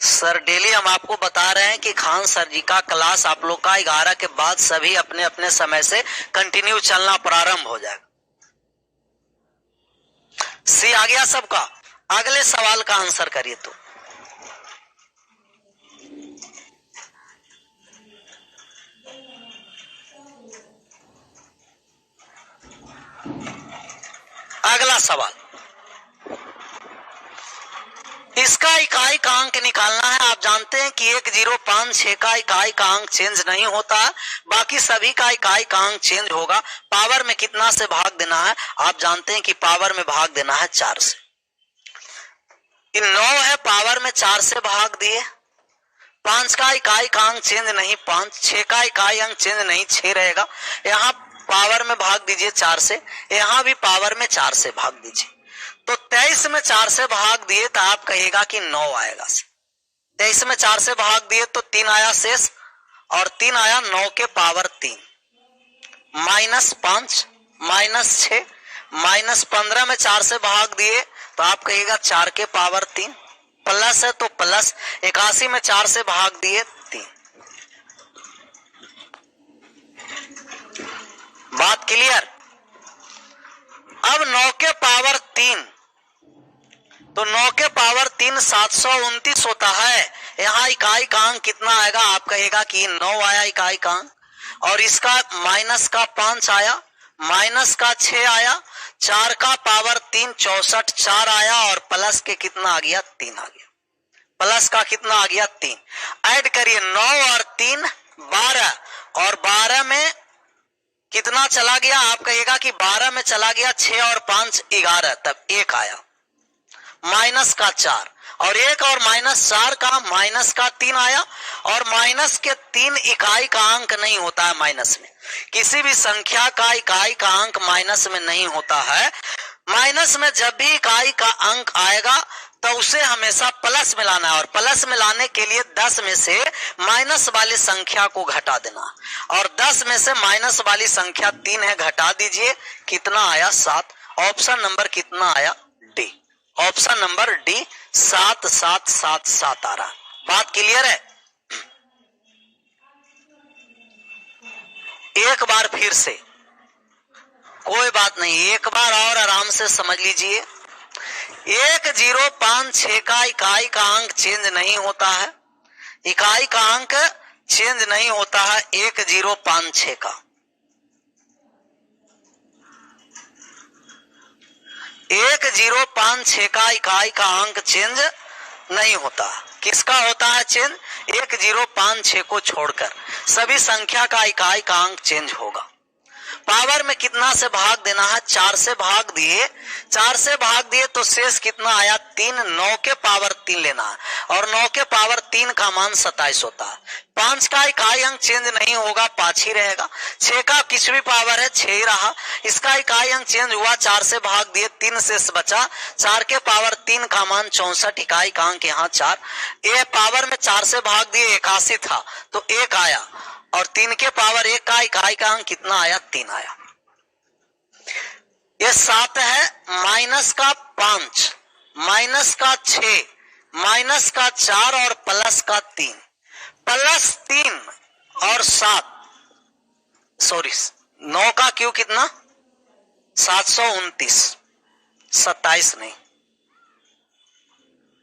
सर डेली हम आपको बता रहे हैं कि खान सर जी का क्लास आप लोग का 11 के बाद सभी अपने अपने समय से कंटिन्यू चलना प्रारंभ हो जाएगा। सी आ गया सबका। अगले सवाल का आंसर करिए। तो अगला सवाल, इसका इकाई का अंक निकालना है। आप जानते हैं कि 1056 का इकाई का अंक चेंज नहीं होता, बाकी सभी का इकाई का अंक चेंज होगा। पावर में कितना से भाग देना है? आप जानते हैं कि पावर में भाग देना है 4 से। 9 है, पावर में 4 से भाग दिए। 5 का इकाई का अंक चेंज नहीं, 5। 6 का इकाई अंक चेंज नहीं, 6 रहेगा। यहाँ पावर में भाग दीजिए 4 से, यहाँ भी पावर में 4 से भाग दीजिए। तो 23 में 4 से भाग दिए तो आप कहेगा कि 9 आएगा। 23 में 4 से भाग दिए तो 3 आया शेष, और 3 आया, 9 के पावर 3, -5, -6, -15 में 4 से भाग दिए तो आप कहेगा 4 के पावर 3, प्लस है तो प्लस, 81 में 4 से भाग दिए 3। बात क्लियर? अब 9 के पावर 3, तो 9 के पावर 3 729 होता है। यहाँ इकाई का अंक कितना आएगा? आप कहेगा कि 9 आया इकाई का अंक, और इसका माइनस का 5 आया, माइनस का 6 आया, 4 का पावर 3 64, 4 आया, और प्लस के कितना आ गया? 3 आ गया। प्लस का कितना आ गया? 3। ऐड करिए 9 और 3 12, और 12 में कितना चला गया? आप कहेगा कि 12 में चला गया 6 और 5 11, तब 1 आया। माइनस का 4, और 1 और -4 का माइनस का 3 आया, और माइनस के 3 इकाई का अंक नहीं होता है माइनस में। किसी भी संख्या का इकाई का अंक माइनस में नहीं होता है। माइनस में जब भी इकाई का अंक आएगा तो उसे हमेशा प्लस मिलाना है, और प्लस मिलाने के लिए 10 में से माइनस वाली संख्या को घटा देना, और 10 में से माइनस वाली संख्या 3 है, घटा दीजिए, कितना आया? 7। ऑप्शन नंबर कितना आया? डी, ऑप्शन नंबर डी, 7 7 7 7 आ रहा। बात क्लियर है? एक बार फिर से, कोई बात नहीं, एक बार और आराम से समझ लीजिए। 1056 का इकाई का अंक चेंज नहीं होता है, इकाई का अंक चेंज नहीं होता है 1056 का। 1056 का इकाई का अंक चेंज नहीं होता। किसका होता है चेंज? 1056 को छोड़कर सभी संख्या का इकाई का अंक चेंज होगा। पावर में कितना से भाग देना है? 4 से भाग दिए, 4 से भाग दिए तो शेष कितना आया? 3। 9 के पावर 3 लेना है और 9 के पावर 3 का मान 27 होता है। 5 का इकाई अंक चेंज नहीं होगा, 5 ही रहेगा। 6 का किसवी पावर है? 6 ही रहा, इसका इकाई अंक चेंज हुआ, 4 से भाग दिए, 3 शेष बचा, 4 के पावर 3 का मान 64, इकाई का अंक यहाँ 4। ये पावर में 4 से भाग दिए 81 था तो 1 आया और 3 के पावर 1 का इकाई का अंक कितना आया? 3 आया। ये 7 है, माइनस का 5, माइनस का 6, माइनस का 4 और प्लस का 3, प्लस 3 और 7, सॉरी 9 का क्यों कितना? 729, 27 नहीं,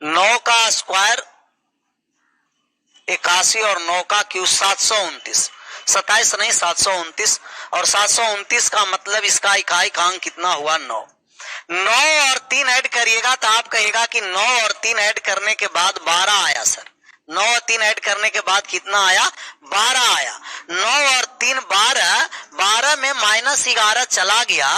9 का स्क्वायर 81 और 9 का क्यू 729, 27 नहीं 729, और 729 का मतलब इसका इकाई का अंक कितना हुआ? 9। 9 और 3 ऐड करिएगा तो आप कहेगा कि 9 और 3 ऐड करने के बाद 12 आया सर। 9 और 3 ऐड करने के बाद कितना आया? 12 आया। 9 और 3 12, 12 में -11 चला गया,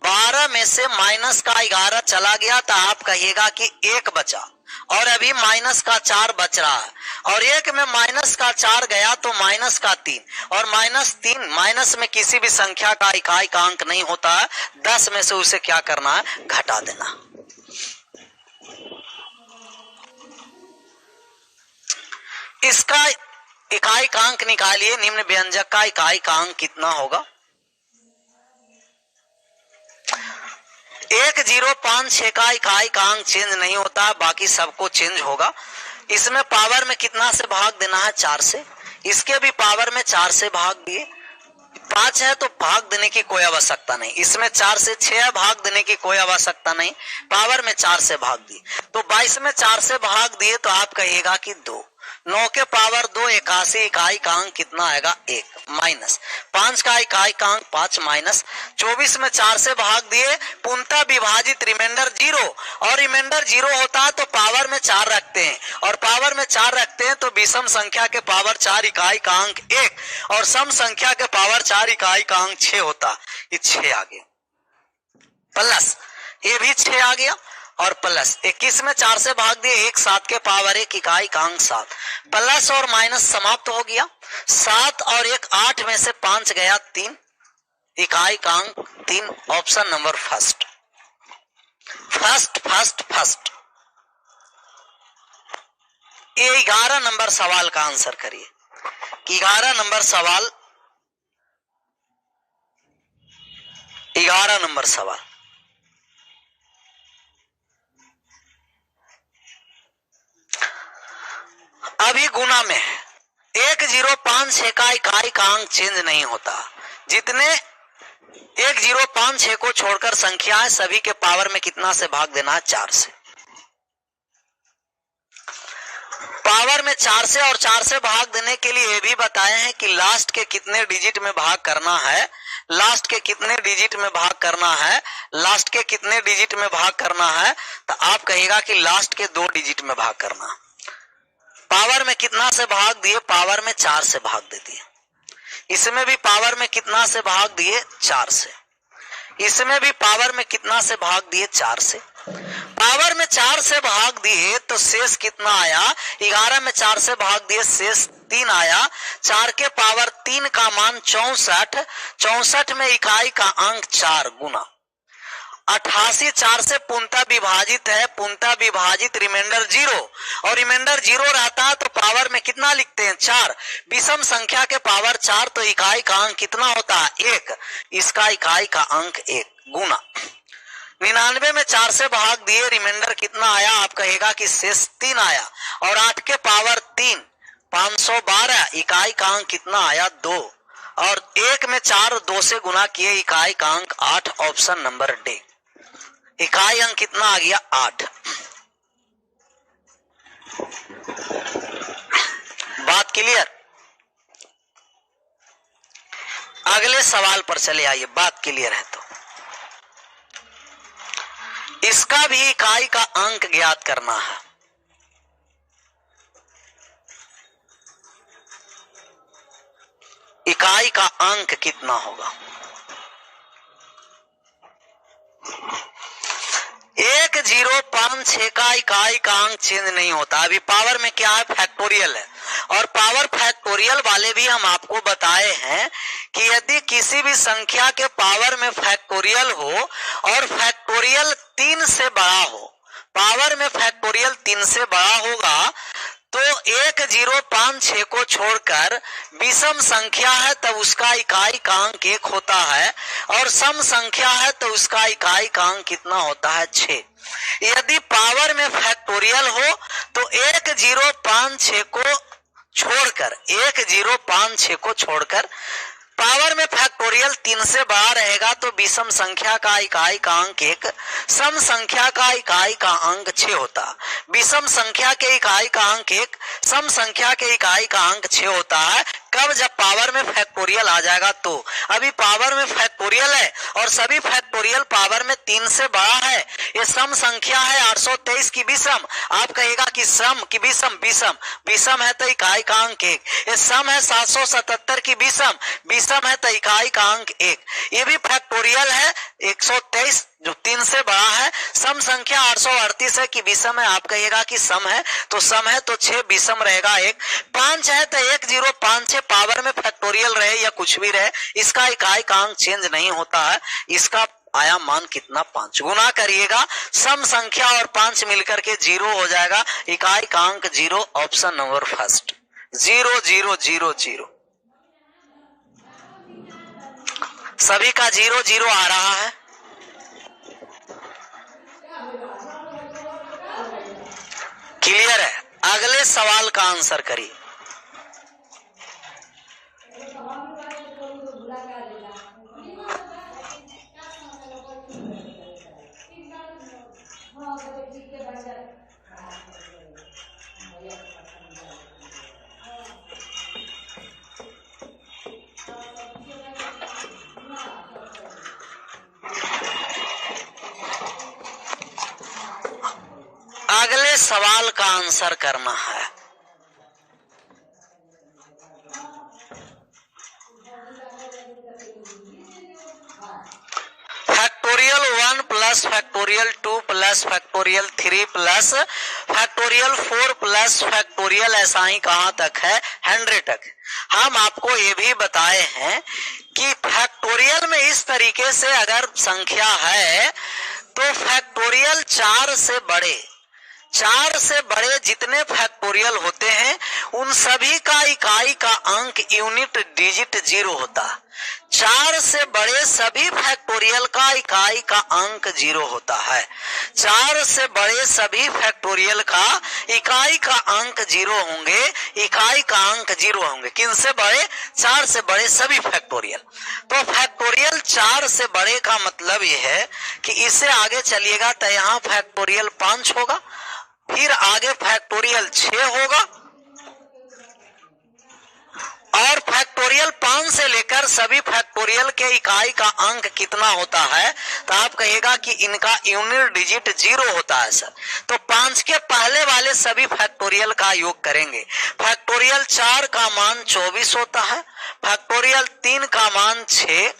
12 में से माइनस का 11 चला गया तो आप कहिएगा कि 1 बचा और अभी माइनस का 4 बच रहा है, और 1 में माइनस का 4 गया तो माइनस का 3, और -3, माइनस में किसी भी संख्या का इकाई का अंक नहीं होता है, 10 में से उसे क्या करना है? घटा देना। इसका इकाई का अंक निकालिए, निम्न व्यंजक का इकाई का अंक कितना होगा? 1056 का इकाई का अंक चेंज नहीं होता, बाकी सबको चेंज होगा। इसमें पावर में कितना से भाग देना है? 4 से। इसके भी पावर में 4 से भाग दिए, 5 है तो भाग देने की कोई आवश्यकता नहीं। इसमें 4 से 6 है, भाग देने की कोई आवश्यकता नहीं, पावर में 4 से भाग दिए तो 22 में 4 से भाग दिए तो आप कहिएगा कि 2। 9 के पावर 2, 81, इकाई का अंक कितना आएगा? 1, माइनस 5 का इकाई का अंक 5, माइनस 24 में 4 से भाग दिए, पूर्णतः विभाजित, रिमाइंडर 0, और रिमाइंडर 0 होता है तो पावर में 4 रखते हैं, और पावर में 4 रखते हैं तो विषम संख्या के पावर 4 इकाई का अंक 1 और सम संख्या के पावर 4 इकाई का अंक 6 होता। ये 6 आ गया, प्लस ये भी 6 आ गया, और प्लस 21 में 4 से भाग दिए, 1 7 के पावर 1 इकाई का अंक 7, प्लस और माइनस समाप्त हो गया, 7 और 1 8 में से 5 गया 3, इकाई का अंक 3। Option number first, first first first. ये 11 नंबर सवाल का आंसर करिए कि 11 नंबर सवाल, 11 नंबर सवाल। अभी गुना में है, 1056 का इकाई का अंक चेंज नहीं होता, जितने 1056 को छोड़कर संख्याएं सभी के पावर में कितना से भाग देना है? 4 से। पावर में 4 से और 4 से भाग देने के लिए ये भी बताए हैं कि लास्ट के कितने डिजिट में भाग करना है, लास्ट के कितने डिजिट में भाग करना है, लास्ट के कितने डिजिट में भाग करना है, तो आप कहिएगा कि लास्ट के 2 डिजिट में भाग करना। पावर में कितना से भाग दिए? पावर में 4 से भाग दे दिए। इसमें भी पावर में कितना से भाग दिए? 4 से। इसमें भी पावर में कितना से भाग दिए? 4 से। पावर में 4 से भाग दिए तो शेष कितना आया? 11 में 4 से भाग दिए, शेष 3 आया। 4 के पावर 3 का मान 64, 64 में इकाई का अंक 4 गुना 88, 4 से पूर्णतः विभाजित है, पूर्णतः विभाजित, रिमाइंडर 0, और रिमाइंडर 0 रहता है तो पावर में कितना लिखते हैं? 4। विषम संख्या के पावर 4 तो इकाई का अंक कितना होता है? 1। इसका इकाई का अंक 1 गुना 99 में 4 से भाग दिए, रिमाइंडर कितना आया? आप कहेगा कि शेष 3 आया, और 8 के पावर 3 512, इकाई का अंक कितना आया? 2। और 1 में 4 2 से गुना किए, इकाई का अंक 8, ऑप्शन नंबर डी। इकाई अंक कितना आ गया? 8। बात क्लियर? अगले सवाल पर चले आइए, बात क्लियर है तो इसका भी इकाई का अंक ज्ञात करना है। इकाई का अंक कितना होगा? 1056 का इकाई का अंक चेंज नहीं होता। अभी पावर में क्या है? फैक्टोरियल है। और पावर फैक्टोरियल वाले भी हम आपको बताए हैं कि यदि किसी भी संख्या के पावर में फैक्टोरियल हो और फैक्टोरियल 3 से बड़ा हो, पावर में फैक्टोरियल 3 से बड़ा होगा तो 1056 को छोड़कर विषम संख्या है तब उसका इकाई का अंक 1 होता है, और सम संख्या है तो उसका इकाई का अंक कितना होता है? 6। यदि पावर में फैक्टोरियल हो तो 1056 को छोड़कर पावर में फैक्टोरियल 3 से बड़ा रहेगा तो विषम संख्या का इकाई का अंक 1, सम संख्या का इकाई का अंक 6 होता। विषम संख्या के इकाई का अंक 1, सम संख्या के इकाई का अंक 6 होता है। कब? जब पावर में फैक्टोरियल आ जाएगा तो। अभी पावर में फैक्टोरियल है और सभी फैक्टोरियल पावर में 3 से बड़ा है। ये सम संख्या है 823 की विषम। आप कहेगा कि सम की विषम, विषम है तो इकाई का अंक 1। ये सम है 777 की विषम है तो इकाई का अंक 1। ये भी फैक्टोरियल है 123 जो 3 से बड़ा है। सम संख्या 838 है कि विषम है, आप कहिएगा कि सम है तो 6 विषम रहेगा 1। 5 है तो 1056 पावर में फैक्टोरियल रहे या कुछ भी रहे, इसका इकाई का अंक चेंज नहीं होता है। इसका आया मान कितना? 5। गुना करिएगा, सम संख्या और 5 मिलकर के 0 हो जाएगा, इकाई का अंक 0, ऑप्शन नंबर फर्स्ट। 0 0 0 0। सभी का 0 0 आ रहा है। क्लियर है? अगले सवाल का आंसर करिए। अगले सवाल का आंसर करना है। Factorial 1 plus factorial 2 plus factorial 3 plus factorial 4 plus factorial, ऐसा ही कहां तक है? 100 तक। हम आपको ये भी बताए हैं कि फैक्टोरियल में इस तरीके से अगर संख्या है तो फैक्टोरियल 4 से बड़े जितने फैक्टोरियल होते हैं उन सभी का इकाई का अंक यूनिट डिजिट 0 होता। 4 से बड़े सभी फैक्टोरियल का इकाई का अंक 0 होता है। 4 से बड़े सभी फैक्टोरियल का इकाई का अंक 0 होंगे, इकाई का अंक 0 होंगे। किन से बड़े? 4 से बड़े सभी फैक्टोरियल। तो फैक्टोरियल 4 से बड़े का मतलब यह है कि इससे आगे चलिएगा तो यहाँ फैक्टोरियल 5 होगा, फिर आगे फैक्टोरियल 6 होगा, और फैक्टोरियल 5 से लेकर सभी फैक्टोरियल के इकाई का अंक कितना होता है? तो आप कहिएगा कि इनका यूनिट डिजिट 0 होता है सर। तो 5 के पहले वाले सभी फैक्टोरियल का योग करेंगे। फैक्टोरियल 4 का मान 24 होता है, फैक्टोरियल 3 का मान 6,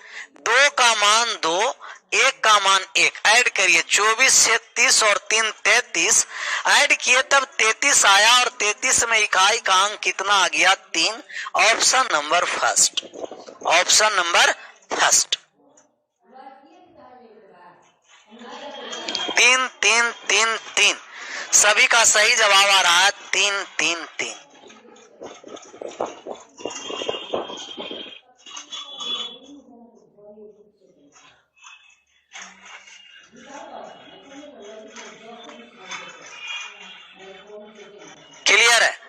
2 का मान 2, 1 का मान 1। ऐड करिए, 24 से 30 और 3 33, ऐड किए तब 33 आया, और 33 में इकाई का अंक कितना आ गया? 3, option number first. Option number first. 3 3 3 3, सभी का सही जवाब आ रहा है 3 3 3। क्लियर है?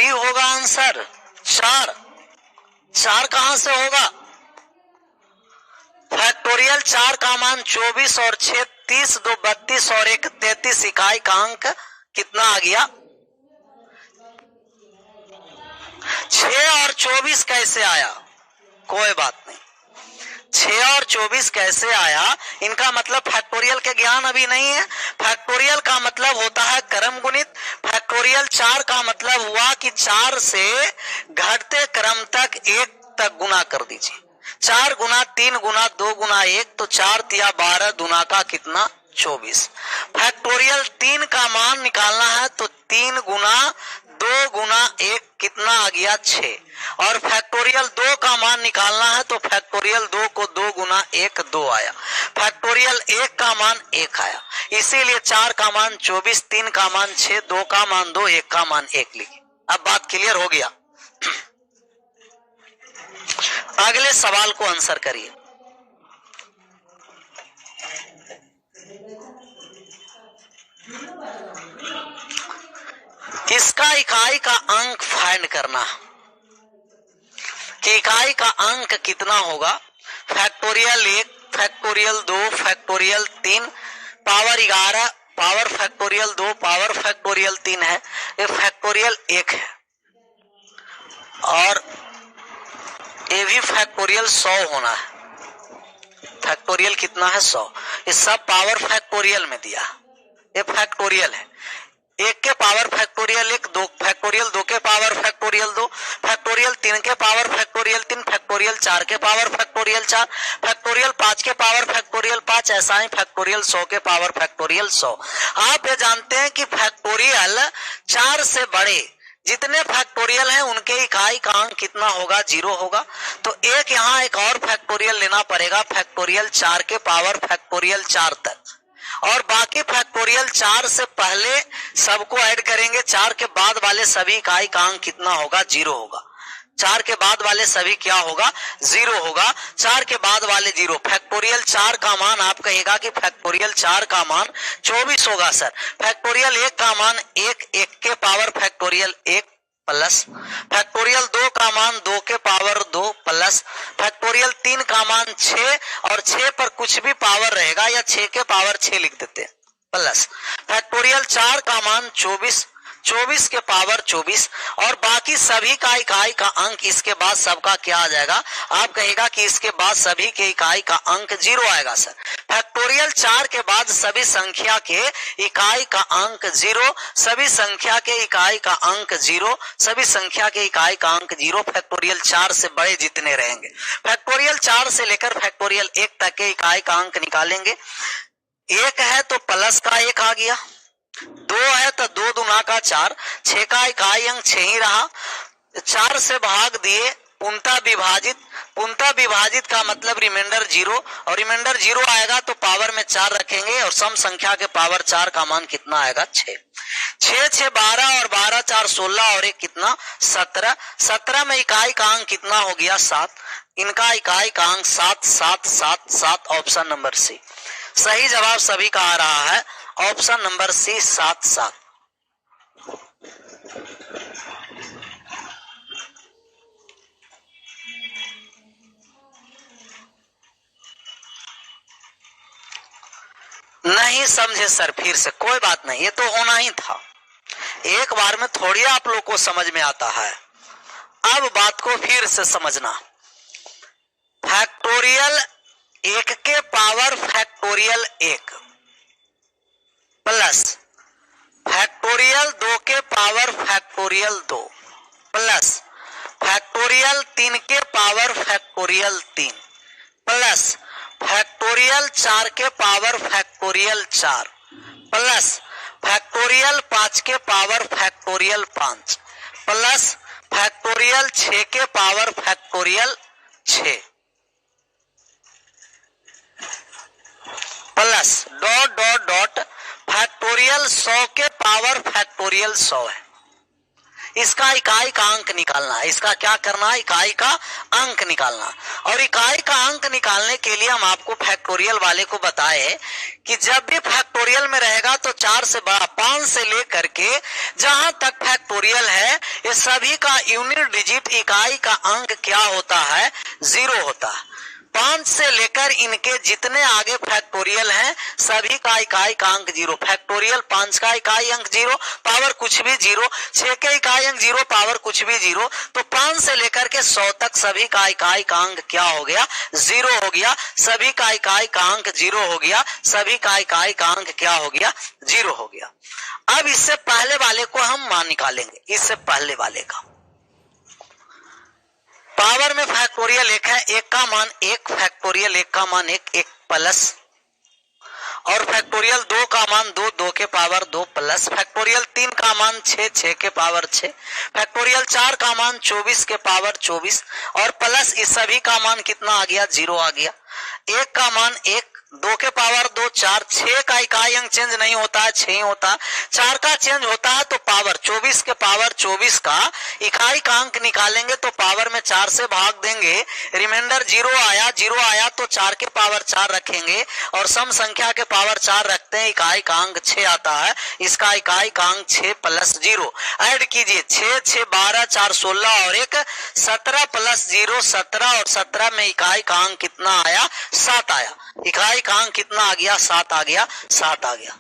डी होगा आंसर 4। 4 कहां से होगा? फैक्टोरियल 4 का मान 24 और 6 30, 2 32 और 1 33। इकाई का अंक कितना आ गया? 6 और 24 कैसे आया? कोई बात नहीं, 6 और 24 कैसे आया? इनका मतलब फैक्टोरियल के ज्ञान अभी नहीं है। फैक्टोरियल का मतलब होता है क्रम गुणित। फैक्टोरियल 4 का मतलब हुआ कि 4 से घटते क्रम तक 1 तक गुना कर दीजिए। 4 गुना 3 गुना 2 गुना 1, तो 4 तिया 12, दुना का कितना? 24। फैक्टोरियल 3 का मान निकालना है तो 3 गुना 2 गुना 1 कितना आ गया? 6। और फैक्टोरियल 2 का मान निकालना है तो फैक्टोरियल 2 को 2 गुना 1 2 आया। फैक्टोरियल 1 का मान 1 आया, इसीलिए 4 का मान 24, 3 का मान 6, 2 का मान 2, 1 का मान 1 लिखिए। अब बात क्लियर हो गया। अगले सवाल को आंसर करिए। इसका इकाई का अंक फाइंड करना कि इकाई का अंक कितना होगा। Factorial 1, factorial 2, factorial 3, power 11, power factorial 2, power factorial 3 है। ये फैक्टोरियल 1 है और ये भी फैक्टोरियल 100 होना है। फैक्टोरियल कितना है? 100। ये सब पावर फैक्टोरियल में दिया। ये फैक्टोरियल है। 1 के पावर फैक्टोरियल 1, 2 फैक्टोरियल 2 के पावर फैक्टोरियल 2, फैक्टोरियल 3 के पावर फैक्टोरियल 3, फैक्टोरियल 4 के पावर फैक्टोरियल 4, फैक्टोरियल 5 के पावर फैक्टोरियल 5, ऐसा ही फैक्टोरियल 100 के पावर फैक्टोरियल 100। आप ये जानते हैं कि फैक्टोरियल 4 से बड़े जितने फैक्टोरियल हैं उनके इकाई का अंक कितना होगा? 0 होगा। तो यहाँ एक और फैक्टोरियल लेना पड़ेगा, फैक्टोरियल 4 के पावर फैक्टोरियल 4 तक, और बाकी फैक्टोरियल 4 से पहले सबको ऐड करेंगे। 4 के बाद वाले सभी इकाई का अंक कितना होगा? 0 होगा। 4 के बाद वाले सभी क्या होगा? 0 होगा। 4 के बाद वाले 0। फैक्टोरियल 4 का मान आप कहेगा कि फैक्टोरियल 4 का मान 24 होगा सर। फैक्टोरियल 1 का मान 1, 1 के पावर फैक्टोरियल 1 प्लस, फैक्टोरियल 2 का मान 2 के पावर 2 प्लस, फैक्टोरियल 3 का मान 6 और 6 पर कुछ भी पावर रहेगा या 6 के पावर 6 लिख देते हैं प्लस, फैक्टोरियल 4 का मान 24, 24 के पावर 24 और बाकी सभी का इकाई का अंक इसके बाद सबका क्या आ जाएगा? आप कहेगा कि इसके बाद सभी के इकाई का अंक 0 आएगा सर। फैक्टोरियल 4 के बाद सभी संख्या के इकाई का अंक 0, सभी संख्या के इकाई का अंक 0, सभी संख्या के इकाई का अंक 0। फैक्टोरियल 4 से बड़े जितने रहेंगे, फैक्टोरियल 4 से लेकर फैक्टोरियल 1 तक के इकाई का अंक निकालेंगे। 1 है तो प्लस का 1 आ गया, 2 है तो 2 दुना का 4, 6 का इकाई अंक 6 ही रहा। 4 से भाग दिए, पूर्णतः विभाजित, पूर्णतः विभाजित का मतलब रिमाइंडर 0, और रिमाइंडर 0 आएगा तो पावर में 4 रखेंगे और सम संख्या के पावर 4 का मान कितना आएगा? 6। 6 6 12 और 12 4 16 और 1 कितना? 17। 17 में इकाई का अंक कितना हो गया? 7। इनका इकाई का अंक 7 7 7 7। ऑप्शन नंबर सी सही जवाब सभी का आ रहा है। Option number C 7 7। नहीं समझे सर? फिर से कोई बात नहीं, ये तो होना ही था। एक बार में थोड़ी आप लोग को समझ में आता है। अब बात को फिर से समझना। फैक्टोरियल 1 के पावर फैक्टोरियल 1 प्लस फैक्टोरियल 2 के पावर फैक्टोरियल 2 प्लस फैक्टोरियल 3 के पावर फैक्टोरियल 3 प्लस फैक्टोरियल 4 के पावर फैक्टोरियल 4 प्लस फैक्टोरियल 5 के पावर फैक्टोरियल 5 प्लस फैक्टोरियल 6 के power factorial 6 plus dot dot dot factorial 100 के पावर फैक्टोरियल 100 है। इसका इकाई का अंक निकालना है। इसका क्या करना है? इकाई का अंक निकालना। और इकाई का अंक निकालने के लिए हम आपको फैक्टोरियल वाले को बताए कि जब भी फैक्टोरियल में रहेगा तो 4 से बड़ा 5 से लेकर के जहां तक फैक्टोरियल है ये सभी का यूनिट डिजिट इकाई का अंक क्या होता है? 0 होता है। 5 से लेकर इनके जितने आगे फैक्टोरियल हैं सभी का इकाई का अंक 0। फैक्टोरियल 5 का इकाई अंक 0, पावर कुछ भी 0, 6 के इकाई अंक 0, पावर कुछ भी 0। तो 5 से लेकर के 100 तक सभी का इकाई का अंक क्या हो गया? 0 हो गया। सभी का इकाई का अंक 0 हो गया। सभी का इकाई का अंक क्या हो गया? 0 हो गया। अब इससे पहले वाले को हम मान निकालेंगे। इससे पहले वाले का पावर में फैक्टोरियल 1 है, 1 का मान 1, फैक्टोरियल 1 का मान 1, 1 प्लस, और फैक्टोरियल 2 का मान 2, 2 के पावर 2 प्लस, फैक्टोरियल 3 का मान 6, 6 के पावर 6, फैक्टोरियल 4 का मान 24 के पावर 24, और प्लस इस सभी का मान कितना आ गया? 0 आ गया। 1 का मान 1, 2 के पावर 2 4, 6 का इकाई अंक चेंज नहीं होता है, 6 ही होता है। 4 का चेंज होता है तो पावर 24 के पावर 24 का इकाई का अंक निकालेंगे तो पावर में 4 से भाग देंगे, रिमाइंडर 0 आया। 0 आया तो 4 के पावर 4 रखेंगे और सम संख्या के पावर 4 रखते हैं, इकाई का अंक 6 आता है। इसका इकाई का अंक 6 प्लस 0 ऐड कीजिए। 6 6 12 4 16 और 1 17 प्लस 0 17, और 17 में इकाई का अंक कितना आया? 7 आया। इकाई का अंक कितना आ गया? 7 आ गया। 7 आ गया।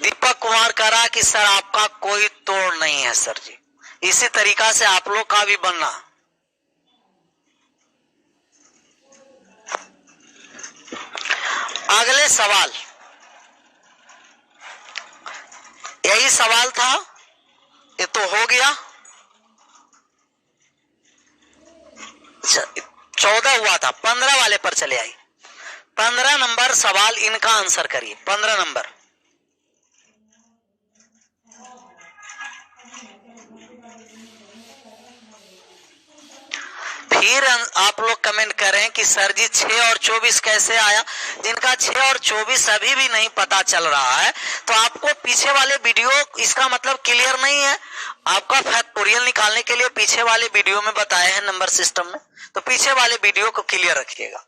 दीपक कुमार कह रहा कि सर आपका कोई तोड़ नहीं है सर जी। इसी तरीका से आप लोग का भी बनना। अगले सवाल, यही सवाल था, ये तो हो गया। 14 हुआ था, 15 वाले पर चले आई। 15 नंबर सवाल, इनका आंसर करिए। 15 नंबर फिर आप लोग कमेंट करें कि सर जी 6 और 24 कैसे आया। जिनका 6 और 24 अभी भी नहीं पता चल रहा है तो आपको पीछे वाले वीडियो, इसका मतलब क्लियर नहीं है। आपका फैक्टोरियल निकालने के लिए पीछे वाले वीडियो में बताए हैं नंबर सिस्टम में, तो पीछे वाले वीडियो को क्लियर रखिएगा।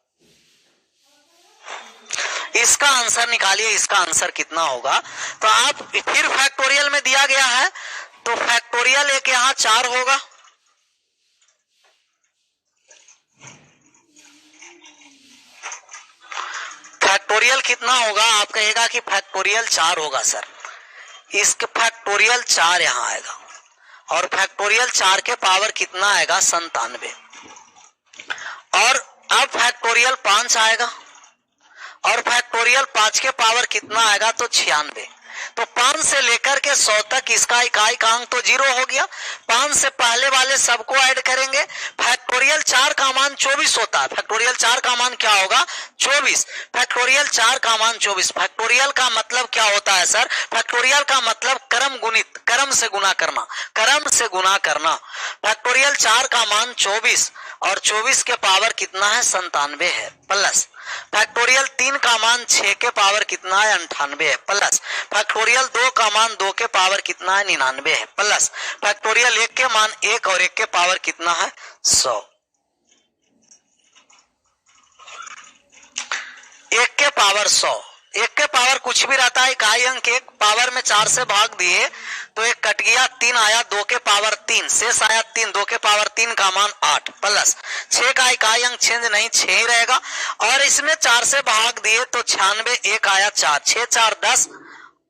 इसका आंसर निकालिए। इसका आंसर कितना होगा? तो आप फिर फैक्टोरियल में दिया गया है तो फैक्टोरियल एक यहां 4 होगा, फैक्टोरियल कितना होगा? आप कहेगा कि फैक्टोरियल 4 होगा सर। इसके फैक्टोरियल 4 यहां आएगा, और फैक्टोरियल 4 के पावर कितना आएगा? 97। और अब फैक्टोरियल 5 आएगा, और फैक्टोरियल 5 के पावर कितना आएगा? तो 96। तो 5 से लेकर के 100 तक इसका इकाई का अंक तो 0 हो गया। 5 से पहले वाले सबको ऐड करेंगे। फैक्टोरियल 4 का मान 24 होता है। फैक्टोरियल 4 का मान क्या होगा? 24। फैक्टोरियल 4 का मान 24। फैक्टोरियल का मतलब क्या होता है सर? फैक्टोरियल का मतलब क्रम गुणित, क्रम से गुना करना, क्रम से गुना करना। फैक्टोरियल 4 का मान 24 और 24 के पावर कितना है? 97 है, प्लस फैक्टोरियल 3 का मान 6 के पावर कितना है? 98 है, प्लस फैक्टोरियल 2 का मान 2 के पावर कितना है? 99 है, प्लस फैक्टोरियल 1 के मान 1 और 1 के पावर कितना है? 100। 1 के पावर 100, 1 के पावर कुछ भी रहता है, इकाई अंक 1, पावर में 4 से भाग दिए तो 1 कट गया, 3 आया, 2 के पावर 3, शेष आया 3, 2 के पावर 3 का मान 8, प्लस 6 का इकाई अंक चेंज नहीं, 6 ही रहेगा, और इसमें 4 से भाग दिए तो 96, 1 आया 4, 6 4 10,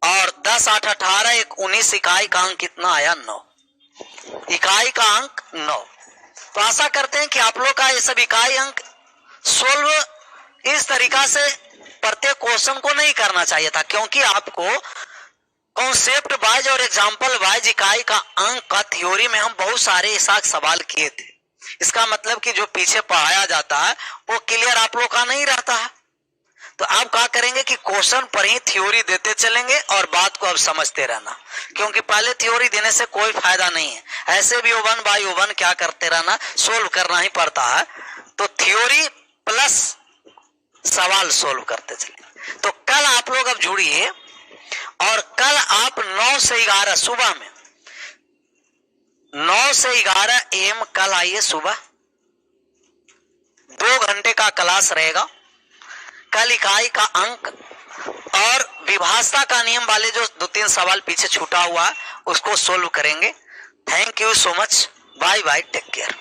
और 10 8 18, 1 19, इकाई का अंक कितना आया? 9। इकाई का अंक 9। तो आशा करते हैं कि आप लोग का ये सब इकाई अंक सोल्व इस तरीका से प्रत्येक क्वेश्चन को नहीं करना चाहिए था, क्योंकि आपको कॉन्सेप्ट वाइज और एग्जाम्पल वाइज इकाई का अंक का थ्योरी में हम बहुत सारे ऐसा सवाल किए थे। इसका मतलब कि जो पीछे पढ़ाया जाता है वो क्लियर आप लोग का नहीं रहता है। तो आप क्या करेंगे कि क्वेश्चन पर ही थ्योरी देते चलेंगे और बात को अब समझते रहना, क्योंकि पहले थ्योरी देने से कोई फायदा नहीं है। ऐसे भी O1 बाई O1 क्या करते रहना, सोल्व करना ही पड़ता है। तो थ्योरी प्लस सवाल सोल्व करते चले। तो कल आप लोग अब जुड़िए और कल आप आप 9 से 11 सुबह में 9 से 11 AM कल आइए सुबह, 2 घंटे का क्लास रहेगा। कल इकाई का अंक और विभाषा का नियम वाले जो 2-3 सवाल पीछे छूटा हुआ है उसको सोल्व करेंगे। Thank you so much, bye bye, take care.